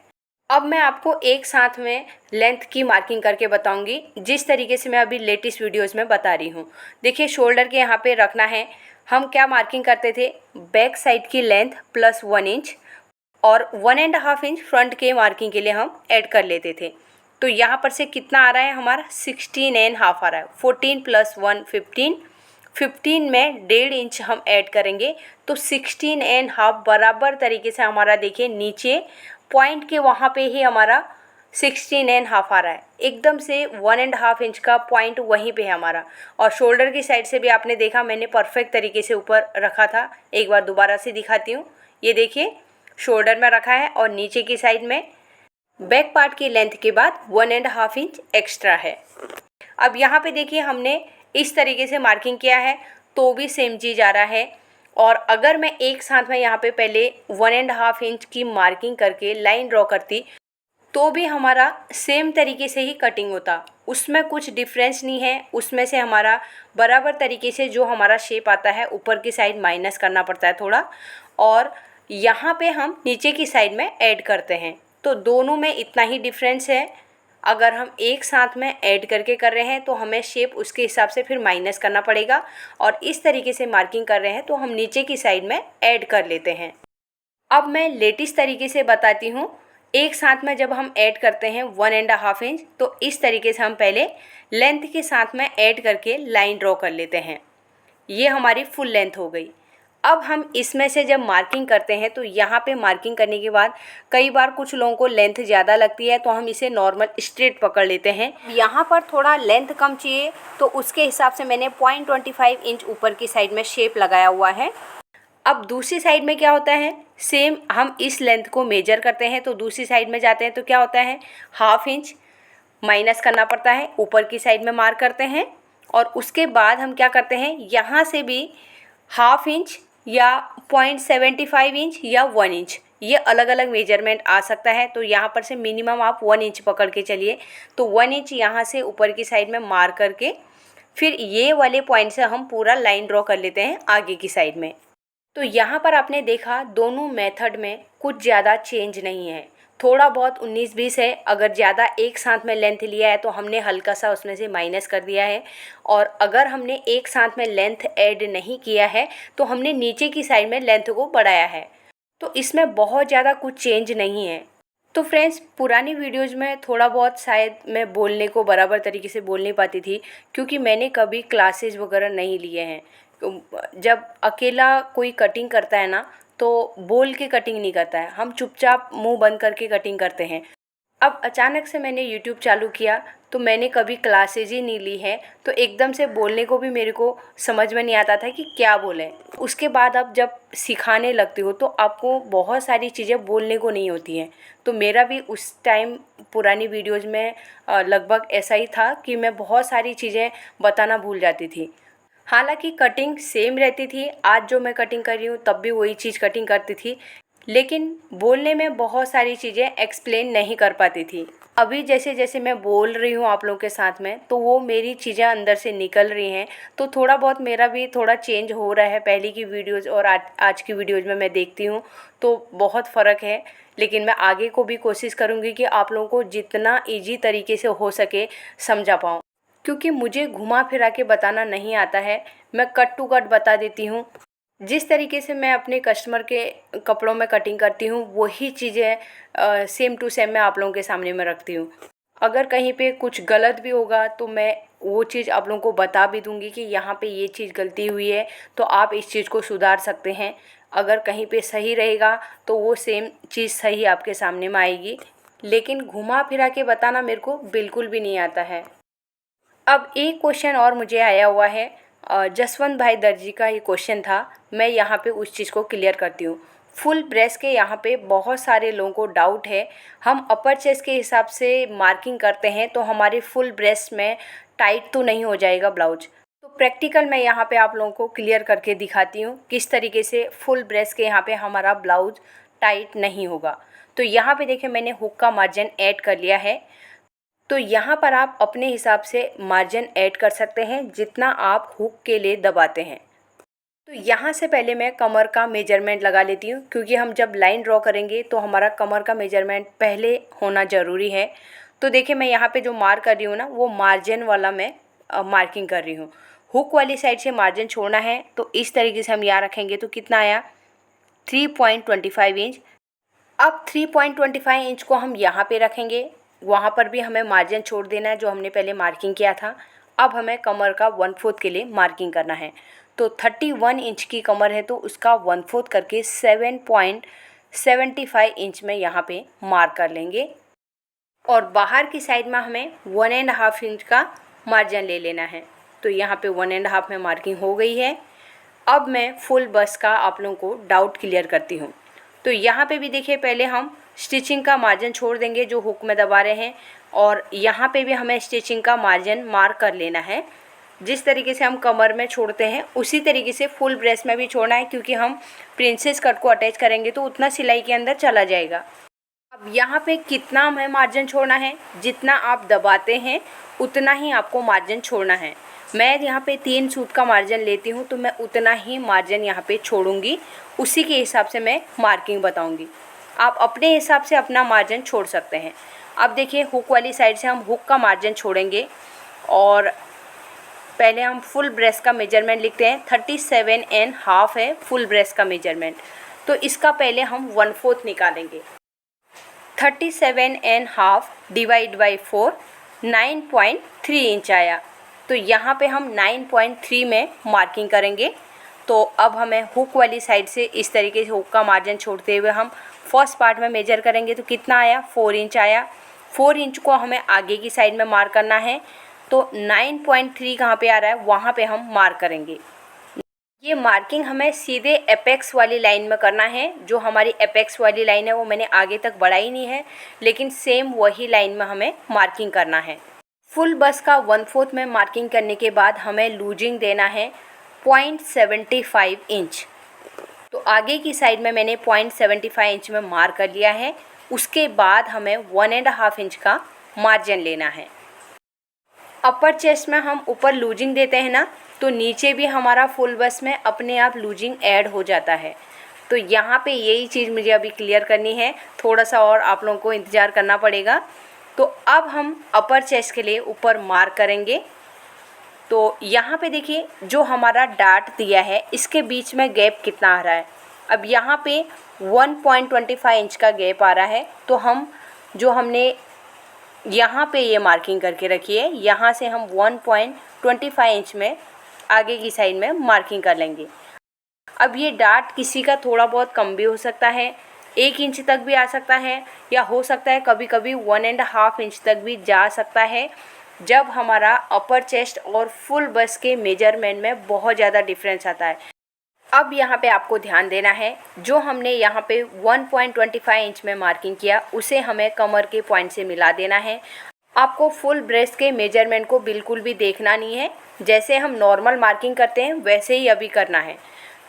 अब मैं आपको एक साथ में लेंथ की मार्किंग करके बताऊंगी, जिस तरीके से मैं अभी लेटेस्ट वीडियोस में बता रही हूँ। देखिए, शोल्डर के यहाँ पे रखना है। हम क्या मार्किंग करते थे, बैक साइड की लेंथ प्लस 1 इंच और 1.5 इंच फ्रंट के मार्किंग के लिए हम ऐड कर लेते थे। तो यहाँ पर से कितना आ रहा है हमारा 16.5 आ रहा है। 14 + 1 15, 15 में 1.5 इंच हम ऐड करेंगे तो 16.5 बराबर तरीके से हमारा देखिए नीचे पॉइंट के वहाँ पे ही हमारा 16.5 आ रहा है। एकदम से 1.5 इंच का पॉइंट वहीं पे है हमारा। और शोल्डर की साइड से भी आपने देखा मैंने परफेक्ट तरीके से ऊपर रखा था। एक बार दोबारा से दिखाती हूँ। ये देखिए शोल्डर में रखा है और नीचे की साइड में बैक पार्ट की लेंथ के बाद 1.5 इंच एक्स्ट्रा है। अब यहाँ पे देखिए हमने इस तरीके से मार्किंग किया है तो भी सेम चीज़ आ रहा है। और अगर मैं एक साथ में यहाँ पे पहले 1.5 इंच की मार्किंग करके लाइन ड्रॉ करती तो भी हमारा सेम तरीके से ही कटिंग होता, उसमें कुछ डिफरेंस नहीं है। उसमें से हमारा बराबर तरीके से जो हमारा शेप आता है ऊपर की साइड माइनस करना पड़ता है थोड़ा, और यहाँ पे हम नीचे की साइड में ऐड करते हैं। तो दोनों में इतना ही डिफरेंस है। अगर हम एक साथ में ऐड करके कर रहे हैं तो हमें शेप उसके हिसाब से फिर माइनस करना पड़ेगा, और इस तरीके से मार्किंग कर रहे हैं तो हम नीचे की साइड में ऐड कर लेते हैं। अब मैं लेटेस्ट तरीके से बताती हूँ। एक साथ में जब हम ऐड करते हैं 1.5 इंच तो इस तरीके से हम पहले लेंथ के साथ में ऐड करके लाइन ड्रॉ कर लेते हैं। ये हमारी फुल लेंथ हो गई। अब हम इसमें से जब मार्किंग करते हैं तो यहाँ पे मार्किंग करने के बाद कई बार कुछ लोगों को लेंथ ज़्यादा लगती है तो हम इसे नॉर्मल स्ट्रेट पकड़ लेते हैं। यहाँ पर थोड़ा लेंथ कम चाहिए तो उसके हिसाब से मैंने 0.25 इंच ऊपर की साइड में शेप लगाया हुआ है। अब दूसरी साइड में क्या होता है, सेम हम इस लेंथ को मेजर करते हैं तो दूसरी साइड में जाते हैं तो क्या होता है 1/2 इंच माइनस करना पड़ता है, ऊपर की साइड में मार्क करते हैं। और उसके बाद हम क्या करते हैं, यहाँ से भी 1/2 इंच या 0.75 इंच या 1 इंच, ये अलग अलग मेजरमेंट आ सकता है। तो यहाँ पर से मिनिमम आप 1 इंच पकड़ के चलिए। तो 1 इंच यहाँ से ऊपर की साइड में मार्क करके फिर ये वाले पॉइंट से हम पूरा लाइन ड्रॉ कर लेते हैं आगे की साइड में। तो यहाँ पर आपने देखा दोनों मेथड में कुछ ज़्यादा चेंज नहीं है, थोड़ा बहुत 19-20 है। अगर ज़्यादा एक साथ में लेंथ लिया है तो हमने हल्का सा उसमें से माइनस कर दिया है, और अगर हमने एक साथ में लेंथ ऐड नहीं किया है तो हमने नीचे की साइड में लेंथ को बढ़ाया है। तो इसमें बहुत ज़्यादा कुछ चेंज नहीं है। तो फ्रेंड्स, पुरानी वीडियोज़ में थोड़ा बहुत शायद मैं बोलने को बराबर तरीके से बोल नहीं पाती थी, क्योंकि मैंने कभी क्लासेज वगैरह नहीं लिए हैं। जब अकेला कोई कटिंग करता है ना तो बोल के कटिंग नहीं करता है, हम चुपचाप मुंह बंद करके कटिंग करते हैं। अब अचानक से मैंने यूट्यूब चालू किया तो मैंने कभी क्लासेज ही नहीं ली है, तो एकदम से बोलने को भी मेरे को समझ में नहीं आता था कि क्या बोलें। उसके बाद अब जब सिखाने लगते हो तो आपको बहुत सारी चीज़ें बोलने को नहीं होती हैं। तो मेरा भी उस टाइम पुरानी वीडियोज़ में लगभग ऐसा ही था कि मैं बहुत सारी चीज़ें बताना भूल जाती थी। हालांकि कटिंग सेम रहती थी, आज जो मैं कटिंग कर रही हूँ तब भी वही चीज़ कटिंग करती थी, लेकिन बोलने में बहुत सारी चीज़ें एक्सप्लेन नहीं कर पाती थी। अभी जैसे जैसे मैं बोल रही हूँ आप लोगों के साथ में तो वो मेरी चीज़ें अंदर से निकल रही हैं। तो थोड़ा बहुत मेरा भी थोड़ा चेंज हो रहा है। पहले की वीडियोज़ और आज की वीडियोज़ में मैं देखती हूँ तो बहुत फ़र्क है। लेकिन मैं आगे को भी कोशिश करूँगी कि आप लोगों को जितना ईजी तरीके से हो सके समझा पाऊँ, क्योंकि मुझे घुमा फिरा के बताना नहीं आता है। मैं कट टू कट बता देती हूँ। जिस तरीके से मैं अपने कस्टमर के कपड़ों में कटिंग करती हूँ वही चीज़ें सेम टू सेम मैं आप लोगों के सामने में रखती हूँ। अगर कहीं पे कुछ गलत भी होगा तो मैं वो चीज़ आप लोगों को बता भी दूँगी कि यहाँ पे ये चीज़ गलती हुई है तो आप इस चीज़ को सुधार सकते हैं। अगर कहीं पे सही रहेगा तो वो सेम चीज़ सही आपके सामने में आएगी। लेकिन घुमा फिरा के बताना मेरे को बिल्कुल भी नहीं आता है। अब एक क्वेश्चन और मुझे आया हुआ है, जसवंत भाई दर्जी का ये क्वेश्चन था। मैं यहाँ पे उस चीज़ को क्लियर करती हूँ। फुल ब्रेस्ट के यहाँ पे बहुत सारे लोगों को डाउट है। हम अपर चेस्ट के हिसाब से मार्किंग करते हैं तो हमारे फुल ब्रेस्ट में टाइट तो नहीं हो जाएगा ब्लाउज। तो प्रैक्टिकल मैं यहाँ पे आप लोगों को क्लियर करके दिखाती हूँ किस तरीके से फुल ब्रेस्ट के यहाँ पे हमारा ब्लाउज टाइट नहीं होगा। तो यहाँ पे देखिए मैंने हुक का मार्जिन ऐड कर लिया है। तो यहाँ पर आप अपने हिसाब से मार्जिन ऐड कर सकते हैं जितना आप हुक के लिए दबाते हैं। तो यहाँ से पहले मैं कमर का मेजरमेंट लगा लेती हूँ, क्योंकि हम जब लाइन ड्रॉ करेंगे तो हमारा कमर का मेजरमेंट पहले होना ज़रूरी है। तो देखिए मैं यहाँ पे जो मार्क कर रही हूँ ना वो मार्जिन वाला मैं मार्किंग कर रही हूँ। हुक वाली साइड से मार्जिन छोड़ना है तो इस तरीके से हम यहाँ रखेंगे तो कितना आया 3.25 इंच। अब 3.25 इंच को हम यहाँ पे रखेंगे। वहाँ पर भी हमें मार्जिन छोड़ देना है जो हमने पहले मार्किंग किया था। अब हमें कमर का 1/4 के लिए मार्किंग करना है। तो 31 इंच की कमर है तो उसका 1/4 करके 7.75 इंच में यहाँ पे मार्क कर लेंगे। और बाहर की साइड में हमें 1.5 इंच का मार्जिन ले लेना है। तो यहाँ पे 1.5 में मार्किंग हो गई है। अब मैं फुल बस का आप लोगों को डाउट क्लियर करती हूँ। तो यहाँ पे भी देखिए, पहले हम स्टिचिंग का मार्जिन छोड़ देंगे जो हुक में दबा रहे हैं, और यहाँ पे भी हमें स्टिचिंग का मार्जिन मार्क कर लेना है। जिस तरीके से हम कमर में छोड़ते हैं उसी तरीके से फुल ब्रेस्ट में भी छोड़ना है, क्योंकि हम प्रिंसेस कट को अटैच करेंगे तो उतना सिलाई के अंदर चला जाएगा। अब यहाँ पे कितना हमें मार्जिन छोड़ना है, जितना आप दबाते हैं उतना ही आपको मार्जिन छोड़ना है। मैं यहाँ पे 3 सूत का मार्जिन लेती हूँ तो मैं उतना ही मार्जिन यहाँ पे छोड़ूंगी, उसी के हिसाब से मैं मार्किंग बताऊंगी। आप अपने हिसाब से अपना मार्जिन छोड़ सकते हैं। अब देखिए, हुक वाली साइड से हम हुक का मार्जिन छोड़ेंगे और पहले हम फुल ब्रेस्ट का मेजरमेंट लिखते हैं। 37.5 है फुल ब्रेस्ट का मेजरमेंट, तो इसका पहले हम 1/4 निकालेंगे। 37.5 डिवाइड बाई 4 9.3 इंच आया। तो यहाँ पे हम 9.3 में मार्किंग करेंगे। तो अब हमें हुक वाली साइड से इस तरीके से हुक का मार्जिन छोड़ते हुए हम फर्स्ट पार्ट में मेजर करेंगे। तो कितना आया, 4 इंच आया। 4 इंच को हमें आगे की साइड में मार्क करना है। तो 9.3 कहाँ पे आ रहा है, वहाँ पे हम मार्क करेंगे। ये मार्किंग हमें सीधे एपेक्स वाली लाइन में करना है। जो हमारी एपेक्स वाली लाइन है वो मैंने आगे तक बढ़ाई नहीं है, लेकिन सेम वही लाइन में हमें मार्किंग करना है। फुल बस का 1/4 में मार्किंग करने के बाद हमें लूजिंग देना है 0.75 इंच। तो आगे की साइड में मैंने 0.75 इंच में मार्क कर लिया है। उसके बाद हमें 1.5 इंच का मार्जिन लेना है। अपर चेस्ट में हम ऊपर लूजिंग देते हैं ना, तो नीचे भी हमारा फुल बस में अपने आप लूजिंग ऐड हो जाता है। तो यहाँ पे यही चीज़ मुझे अभी क्लियर करनी है, थोड़ा सा और आप लोगों को इंतज़ार करना पड़ेगा। तो अब हम अपर चेस्ट के लिए ऊपर मार्क करेंगे। तो यहाँ पे देखिए, जो हमारा डार्ट दिया है इसके बीच में गैप कितना आ रहा है। अब यहाँ पे 1.25 इंच का गैप आ रहा है। तो हम जो हमने यहाँ पे ये मार्किंग करके रखी है, यहाँ से हम 1.25 इंच में आगे की साइड में मार्किंग कर लेंगे। अब ये डार्ट किसी का थोड़ा बहुत कम भी हो सकता है, 1 इंच तक भी आ सकता है, या हो सकता है कभी कभी 1.5 इंच तक भी जा सकता है, जब हमारा अपर चेस्ट और फुल बस के मेजरमेंट में बहुत ज़्यादा डिफरेंस आता है। अब यहाँ पे आपको ध्यान देना है, जो हमने यहाँ पे 1.25 इंच में मार्किंग किया उसे हमें कमर के पॉइंट से मिला देना है। आपको फुल ब्रेस्ट के मेजरमेंट को बिल्कुल भी देखना नहीं है, जैसे हम नॉर्मल मार्किंग करते हैं वैसे ही अभी करना है।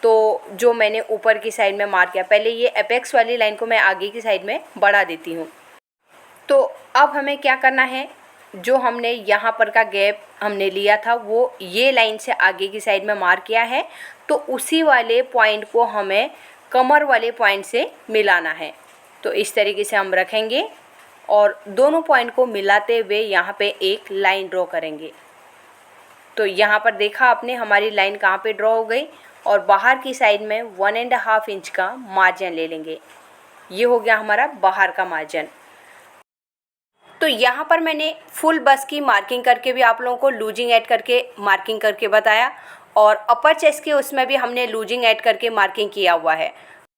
तो जो मैंने ऊपर की साइड में मार्क किया, पहले ये एपेक्स वाली लाइन को मैं आगे की साइड में बढ़ा देती हूँ। तो अब हमें क्या करना है, जो हमने यहाँ पर का गैप हमने लिया था वो ये लाइन से आगे की साइड में मार्क किया है, तो उसी वाले पॉइंट को हमें कमर वाले पॉइंट से मिलाना है। तो इस तरीके से हम रखेंगे और दोनों पॉइंट को मिलाते हुए यहाँ पे एक लाइन ड्रॉ करेंगे। तो यहाँ पर देखा आपने हमारी लाइन कहाँ पे ड्रॉ हो गई, और बाहर की साइड में 1.5 इंच का मार्जिन ले लेंगे। ये हो गया हमारा बाहर का मार्जिन। तो यहाँ पर मैंने फुल बस की मार्किंग करके भी आप लोगों को लूजिंग ऐड करके मार्किंग करके बताया, और अपर चेस्ट के उसमें भी हमने लूजिंग ऐड करके मार्किंग किया हुआ है।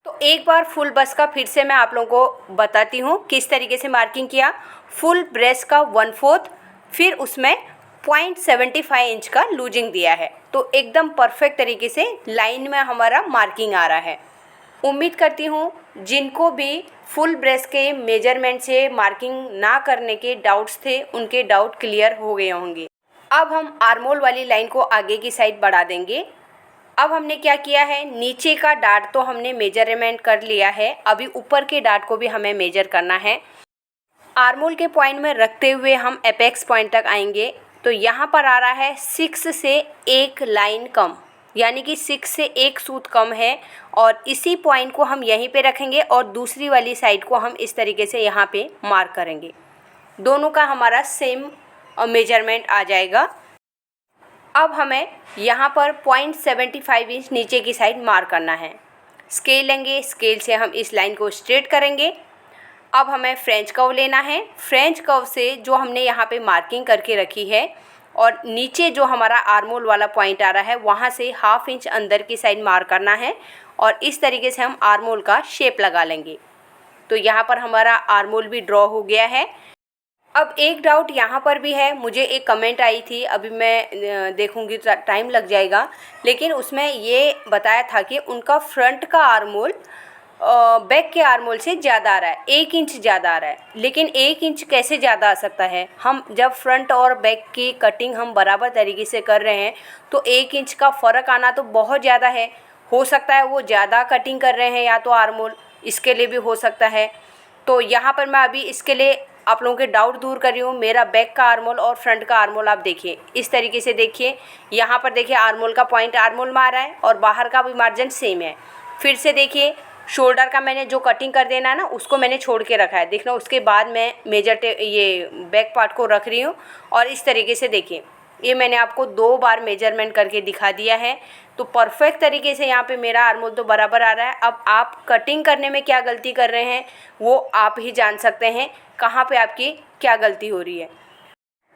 तो एक बार फुल बस का फिर से मैं आप लोगों को बताती हूँ किस तरीके से मार्किंग किया। फुल ब्रेस्ट का 1/4, फिर उसमें 0.75 इंच का लूजिंग दिया है। तो एकदम परफेक्ट तरीके से लाइन में हमारा मार्किंग आ रहा है। उम्मीद करती हूँ जिनको भी फुल ब्रेस्ट के मेजरमेंट से मार्किंग ना करने के डाउट्स थे, उनके डाउट क्लियर हो गए होंगे। अब हम आर्मोल वाली लाइन को आगे की साइड बढ़ा देंगे। अब हमने क्या किया है, नीचे का डार्ट तो हमने मेजरमेंट कर लिया है, अभी ऊपर के डार्ट को भी हमें मेजर करना है। आर्मोल के पॉइंट में रखते हुए हम एपेक्स पॉइंट तक आएंगे। तो यहाँ पर आ रहा है 6 से 1 लाइन कम, यानी कि 6 से 1 सूत कम है, और इसी पॉइंट को हम यहीं पे रखेंगे और दूसरी वाली साइड को हम इस तरीके से यहाँ पे मार्क करेंगे। दोनों का हमारा सेम मेजरमेंट आ जाएगा। अब हमें यहाँ पर 0.75 इंच नीचे की साइड मार्क करना है। स्केल लेंगे, स्केल से हम इस लाइन को स्ट्रेट करेंगे। अब हमें फ्रेंच कर्व लेना है। फ्रेंच कर्व से जो हमने यहाँ पे मार्किंग करके रखी है और नीचे जो हमारा आर्मोल वाला पॉइंट आ रहा है वहाँ से 1/2 इंच अंदर की साइड मार्क करना है और इस तरीके से हम आर्मोल का शेप लगा लेंगे। तो यहाँ पर हमारा आर्मोल भी ड्रॉ हो गया है। अब एक डाउट यहाँ पर भी है, मुझे एक कमेंट आई थी, अभी मैं देखूँगी तो टाइम लग जाएगा, लेकिन उसमें ये बताया था कि उनका फ्रंट का आर्मोल बैक के आर्मोल से ज़्यादा आ रहा है, 1 इंच ज़्यादा आ रहा है। लेकिन 1 इंच कैसे ज़्यादा आ सकता है? हम जब फ्रंट और बैक की कटिंग हम बराबर तरीके से कर रहे हैं तो 1 इंच का फ़र्क आना तो बहुत ज़्यादा है। हो सकता है वो ज़्यादा कटिंग कर रहे हैं या तो आर्मोल, इसके लिए भी हो सकता है। तो यहाँ पर मैं अभी इसके लिए आप लोगों के डाउट दूर कर रही हूँ। मेरा बैक का आर्मोल और फ्रंट का आर्मोल आप देखिए, इस तरीके से देखिए। यहाँ पर देखिए आर्मोल का पॉइंट आर्मोल में आ रहा है और बाहर का भी मार्जिन सेम है। फिर से देखिए शोल्डर का मैंने जो कटिंग कर देना है ना उसको मैंने छोड़ के रखा है, देखना। उसके बाद मैं ये बैक पार्ट को रख रही हूँ और इस तरीके से देखिए, ये मैंने आपको 2 बार मेजरमेंट करके दिखा दिया है। तो परफेक्ट तरीके से यहाँ पे मेरा आर्मोल तो बराबर आ रहा है। अब आप कटिंग करने में क्या गलती कर रहे हैं वो आप ही जान सकते हैं, कहाँ पे आपकी क्या गलती हो रही है।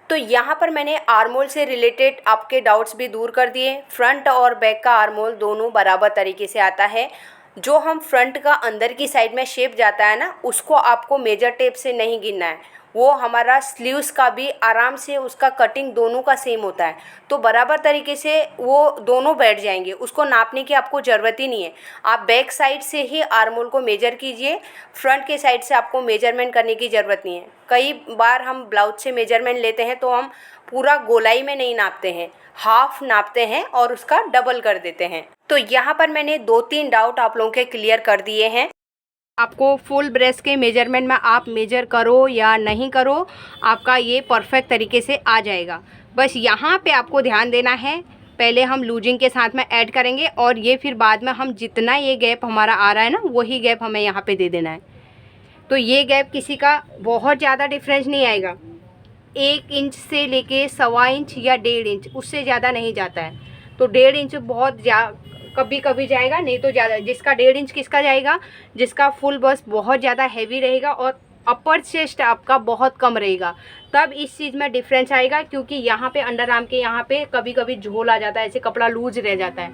तो यहाँ पर मैंने आर्मोल से रिलेटेड आपके डाउट्स भी दूर कर दिए। फ्रंट और बैक का आर्मोल दोनों बराबर तरीके से आता है। जो हम फ्रंट का अंदर की साइड में शेप जाता है ना, उसको आपको मेजर टेप से नहीं गिनना है। वो हमारा स्लीव्स का भी आराम से उसका कटिंग दोनों का सेम होता है, तो बराबर तरीके से वो दोनों बैठ जाएंगे। उसको नापने की आपको ज़रूरत ही नहीं है। आप बैक साइड से ही आर्मोल को मेजर कीजिए, फ्रंट के साइड से आपको मेजरमेंट करने की ज़रूरत नहीं है। कई बार हम ब्लाउज से मेजरमेंट लेते हैं तो हम पूरा गोलाई में नहीं नापते हैं, हाफ नापते हैं और उसका डबल कर देते हैं। तो यहाँ पर मैंने 2-3 डाउट आप लोगों के क्लियर कर दिए हैं। आपको फुल ब्रेस्ट के मेजरमेंट में आप मेजर करो या नहीं करो, आपका ये परफेक्ट तरीके से आ जाएगा। बस यहाँ पे आपको ध्यान देना है, पहले हम लूजिंग के साथ में ऐड करेंगे और ये फिर बाद में हम जितना ये गैप हमारा आ रहा है ना वही गैप हमें यहाँ पे दे देना है। तो ये गैप किसी का बहुत ज़्यादा डिफरेंस नहीं आएगा, 1 इंच से लेके 1.25 इंच या 1.5 इंच, उससे ज़्यादा नहीं जाता है। तो 1.5 इंच बहुत कभी कभी जाएगा, नहीं तो ज़्यादा। जिसका 1.5 इंच किसका जाएगा? जिसका फुल बस बहुत ज़्यादा हैवी रहेगा और अपर चेस्ट आपका बहुत कम रहेगा, तब इस चीज़ में डिफरेंस आएगा। क्योंकि यहाँ पे अंडर आर्म के यहाँ पे कभी कभी झोल आ जाता है, ऐसे कपड़ा लूज रह जाता है।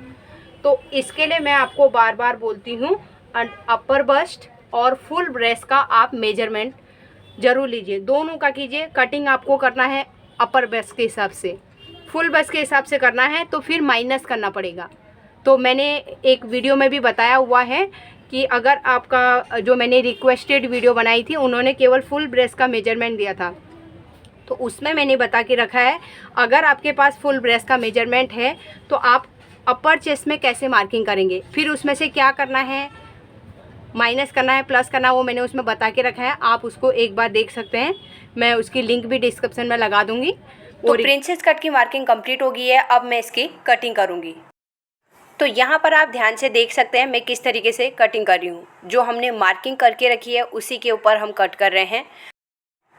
तो इसके लिए मैं आपको बार बार बोलती हूँ, अपर बस्ट और फुल ब्रेस्ट का आप मेजरमेंट ज़रूर लीजिए, दोनों का कीजिए। कटिंग आपको करना है अपर बस्ट के हिसाब से, फुल बस्ट के हिसाब से करना है तो फिर माइनस करना पड़ेगा। तो मैंने एक वीडियो में भी बताया हुआ है कि अगर आपका जो मैंने रिक्वेस्टेड वीडियो बनाई थी उन्होंने केवल फुल ब्रेस्ट का मेजरमेंट दिया था, तो उसमें मैंने बता के रखा है अगर आपके पास फुल ब्रेस्ट का मेजरमेंट है तो आप अपर चेस्ट में कैसे मार्किंग करेंगे, फिर उसमें से क्या करना है, माइनस करना है, प्लस करना है, वो मैंने उसमें बता के रखा है। आप उसको एक बार देख सकते हैं, मैं उसकी लिंक भी डिस्क्रिप्शन में लगा दूँगी। तो प्रिंसेस कट की मार्किंग कंप्लीट हो गई है, अब मैं इसकी कटिंग करूँगी। तो यहाँ पर आप ध्यान से देख सकते हैं मैं किस तरीके से कटिंग कर रही हूँ। जो हमने मार्किंग करके रखी है उसी के ऊपर हम कट कर रहे हैं।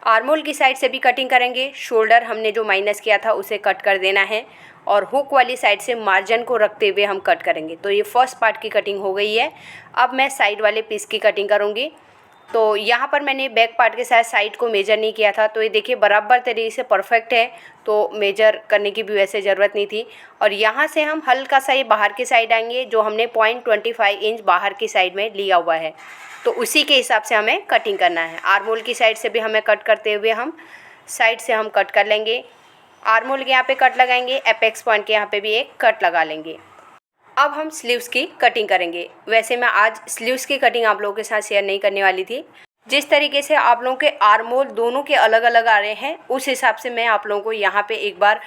आर्मोल की साइड से भी कटिंग करेंगे, शोल्डर हमने जो माइनस किया था उसे कट कर देना है और हुक वाली साइड से मार्जिन को रखते हुए हम कट करेंगे। तो ये फर्स्ट पार्ट की कटिंग हो गई है। अब मैं साइड वाले पीस की कटिंग करूँगी। तो यहाँ पर मैंने बैक पार्ट के साथ साइड को मेजर नहीं किया था, तो ये देखिए बराबर तरीके से परफेक्ट है, तो मेजर करने की भी वैसे ज़रूरत नहीं थी। और यहाँ से हम हल्का सा ये बाहर की साइड आएंगे, जो हमने 0.25 इंच बाहर की साइड में लिया हुआ है, तो उसी के हिसाब से हमें कटिंग करना है। आर्मोल की साइड से भी हमें कट करते हुए हम साइड से हम कट कर लेंगे। आर्मोल के यहाँ पे कट लगाएंगे, एपेक्स पॉइंट के यहाँ पे भी एक कट लगा लेंगे। अब हम स्लीव्स की कटिंग करेंगे। वैसे मैं आज स्लीव्स की कटिंग आप लोगों के साथ शेयर नहीं करने वाली थी। जिस तरीके से आप लोगों के आर्मोल दोनों के अलग अलग आ रहे हैं, उस हिसाब से मैं आप लोगों को यहाँ पे एक बार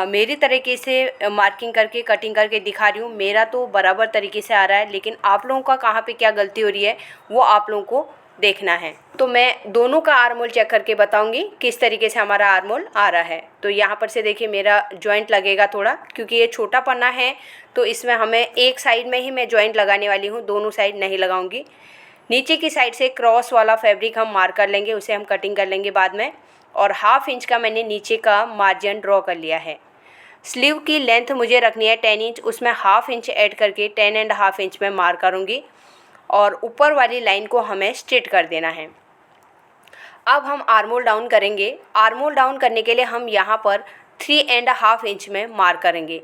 मेरी तरीके से मार्किंग करके कटिंग करके दिखा रही हूँ। मेरा तो बराबर तरीके से आ रहा है, लेकिन आप लोगों का कहाँ पे क्या गलती हो रही है वो आप लोगों को देखना है। तो मैं दोनों का आर्मोल चेक करके बताऊंगी किस तरीके से हमारा आर्मोल आ रहा है। तो यहाँ पर से देखिए मेरा जॉइंट लगेगा थोड़ा, क्योंकि ये छोटा पन्ना है तो इसमें हमें एक साइड में ही मैं जॉइंट लगाने वाली हूँ, दोनों साइड नहीं लगाऊंगी। नीचे की साइड से क्रॉस वाला फैब्रिक हम मार्क कर लेंगे, उसे हम कटिंग कर लेंगे बाद में। और 1/2 इंच का मैंने नीचे का मार्जिन ड्रॉ कर लिया है। स्लीव की लेंथ मुझे रखनी है 10 इंच, उसमें 1/2 इंच ऐड करके 10.5 इंच में मार्क करूँगी और ऊपर वाली लाइन को हमें स्ट्रेट कर देना है। अब हम आर्म होल डाउन करेंगे। आर्म होल डाउन करने के लिए हम यहाँ पर 3.5 इंच में मार्क करेंगे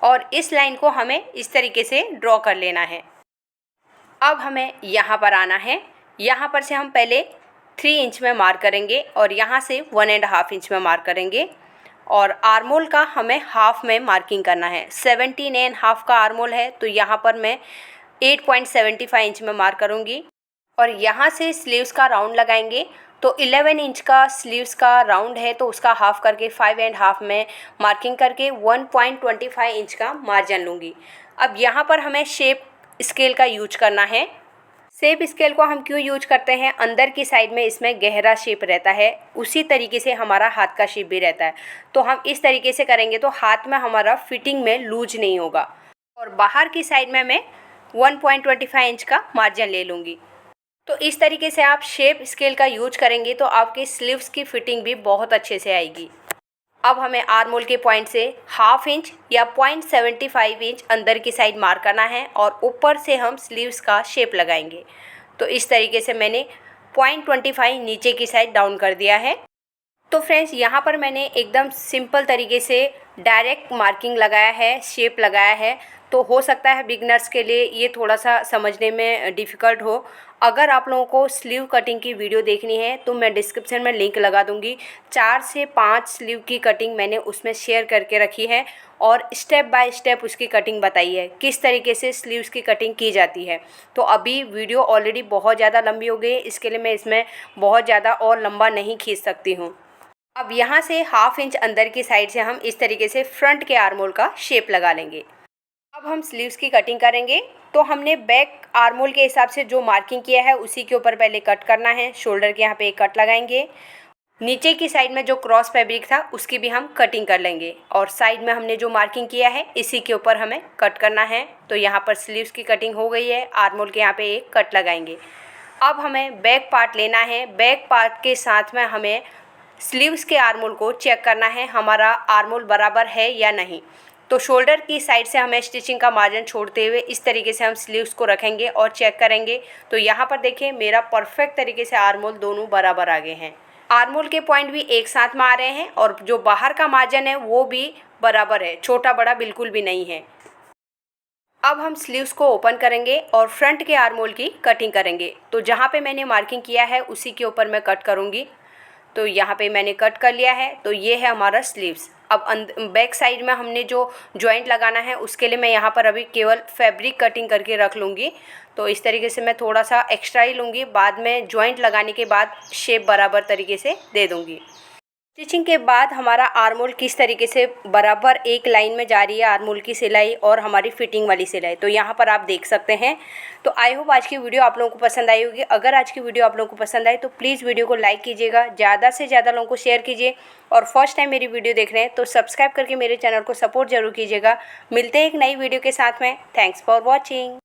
और इस लाइन को हमें इस तरीके से ड्रॉ कर लेना है। अब हमें यहाँ पर आना है। यहाँ पर से हम पहले 3 इंच में मार्क करेंगे और यहाँ से 1.5 इंच में मार्क करेंगे और आर्म होल का हमें हाफ में मार्किंग करना है। 17.5 का आर्म होल है तो यहाँ पर मैं 8.75 इंच में मार्क करूँगी और यहाँ से स्लीव्स का राउंड लगाएंगे। तो 11 इंच का स्लीव्स का राउंड है तो उसका हाफ करके 5.5 में मार्किंग करके 1.25 इंच का मार्जिन लूँगी। अब यहाँ पर हमें शेप स्केल का यूज करना है। शेप स्केल को हम क्यों यूज करते हैं, अंदर की साइड में इसमें गहरा शेप रहता है, उसी तरीके से हमारा हाथ का शेप भी रहता है। तो हम इस तरीके से करेंगे तो हाथ में हमारा फिटिंग में लूज नहीं होगा। और बाहर की साइड में मैं 1.25 इंच का मार्जिन ले लूँगी। तो इस तरीके से आप शेप स्केल का यूज करेंगे तो आपके स्लीव्स की फिटिंग भी बहुत अच्छे से आएगी। अब हमें आर्म होल के पॉइंट से हाफ इंच या 0.75 इंच अंदर की साइड मार्क करना है और ऊपर से हम स्लीव्स का शेप लगाएंगे। तो इस तरीके से मैंने 0.25 नीचे की साइड डाउन कर दिया है। तो फ्रेंड्स, यहाँ पर मैंने एकदम सिंपल तरीके से डायरेक्ट मार्किंग लगाया है, शेप लगाया है। तो हो सकता है बिगनर्स के लिए ये थोड़ा सा समझने में डिफ़िकल्ट हो। अगर आप लोगों को स्लीव कटिंग की वीडियो देखनी है तो मैं डिस्क्रिप्शन में लिंक लगा दूँगी। 4 से 5 स्लीव की कटिंग मैंने उसमें शेयर करके रखी है और स्टेप बाय स्टेप उसकी कटिंग बताई है, किस तरीके से स्लीव्स की कटिंग की जाती है। तो अभी वीडियो ऑलरेडी बहुत ज़्यादा लंबी हो गई है, इसके लिए मैं इसमें बहुत ज़्यादा और लंबा नहीं खींच सकती हूँ। अब यहाँ से हाफ इंच अंदर की साइड से हम इस तरीके से फ्रंट के आर्म होल का शेप लगा लेंगे। अब हम स्लीव्स की कटिंग करेंगे। तो हमने बैक आर्म होल के हिसाब से जो मार्किंग किया है उसी के ऊपर पहले कट करना है। शोल्डर के यहाँ पे एक कट लगाएंगे। नीचे की साइड में जो क्रॉस फैब्रिक था उसकी भी हम कटिंग कर लेंगे और साइड में हमने जो मार्किंग किया है इसी के ऊपर हमें कट करना है। तो यहाँ पर स्लीव्स की कटिंग हो गई है। आर्म होल के यहाँ पे एक कट लगाएंगे। अब हमें बैक पार्ट लेना है। बैक पार्ट के साथ में हमें स्लीव्स के आर्म होल को चेक करना है, हमारा आर्म होल बराबर है या नहीं। तो शोल्डर की साइड से हमें स्टिचिंग का मार्जिन छोड़ते हुए इस तरीके से हम स्लीव्स को रखेंगे और चेक करेंगे। तो यहाँ पर देखिए मेरा परफेक्ट तरीके से आर्म होल दोनों बराबर आ गए हैं। आर्म होल के पॉइंट भी एक साथ में आ रहे हैं और जो बाहर का मार्जिन है वो भी बराबर है, छोटा बड़ा बिल्कुल भी नहीं है। अब हम स्लीव्स को ओपन करेंगे और फ्रंट के आर्म होल की कटिंग करेंगे। तो जहाँ पे मैंने मार्किंग किया है उसी के ऊपर मैं कट करूँगी। तो यहाँ पे मैंने कट कर लिया है। तो ये है हमारा स्लीव्स। अब बैक साइड में हमने जो जॉइंट लगाना है उसके लिए मैं यहाँ पर अभी केवल फैब्रिक कटिंग करके रख लूँगी। तो इस तरीके से मैं थोड़ा सा एक्स्ट्रा ही लूँगी, बाद में जॉइंट लगाने के बाद शेप बराबर तरीके से दे दूँगी। स्टिचिंग के बाद हमारा आर्म होल किस तरीके से बराबर एक लाइन में जा रही है, आर्म होल की सिलाई और हमारी फिटिंग वाली सिलाई, तो यहाँ पर आप देख सकते हैं। तो आई होप आज की वीडियो आप लोगों को पसंद आई होगी। अगर आज की वीडियो आप लोगों को पसंद आई तो प्लीज़ वीडियो को लाइक कीजिएगा, ज़्यादा से ज़्यादा लोगों को शेयर कीजिए और फर्स्ट टाइम मेरी वीडियो देख रहे हैं तो सब्सक्राइब करके मेरे चैनल को सपोर्ट जरूर कीजिएगा। मिलते हैं एक नई वीडियो के साथ में। Thanks for watching.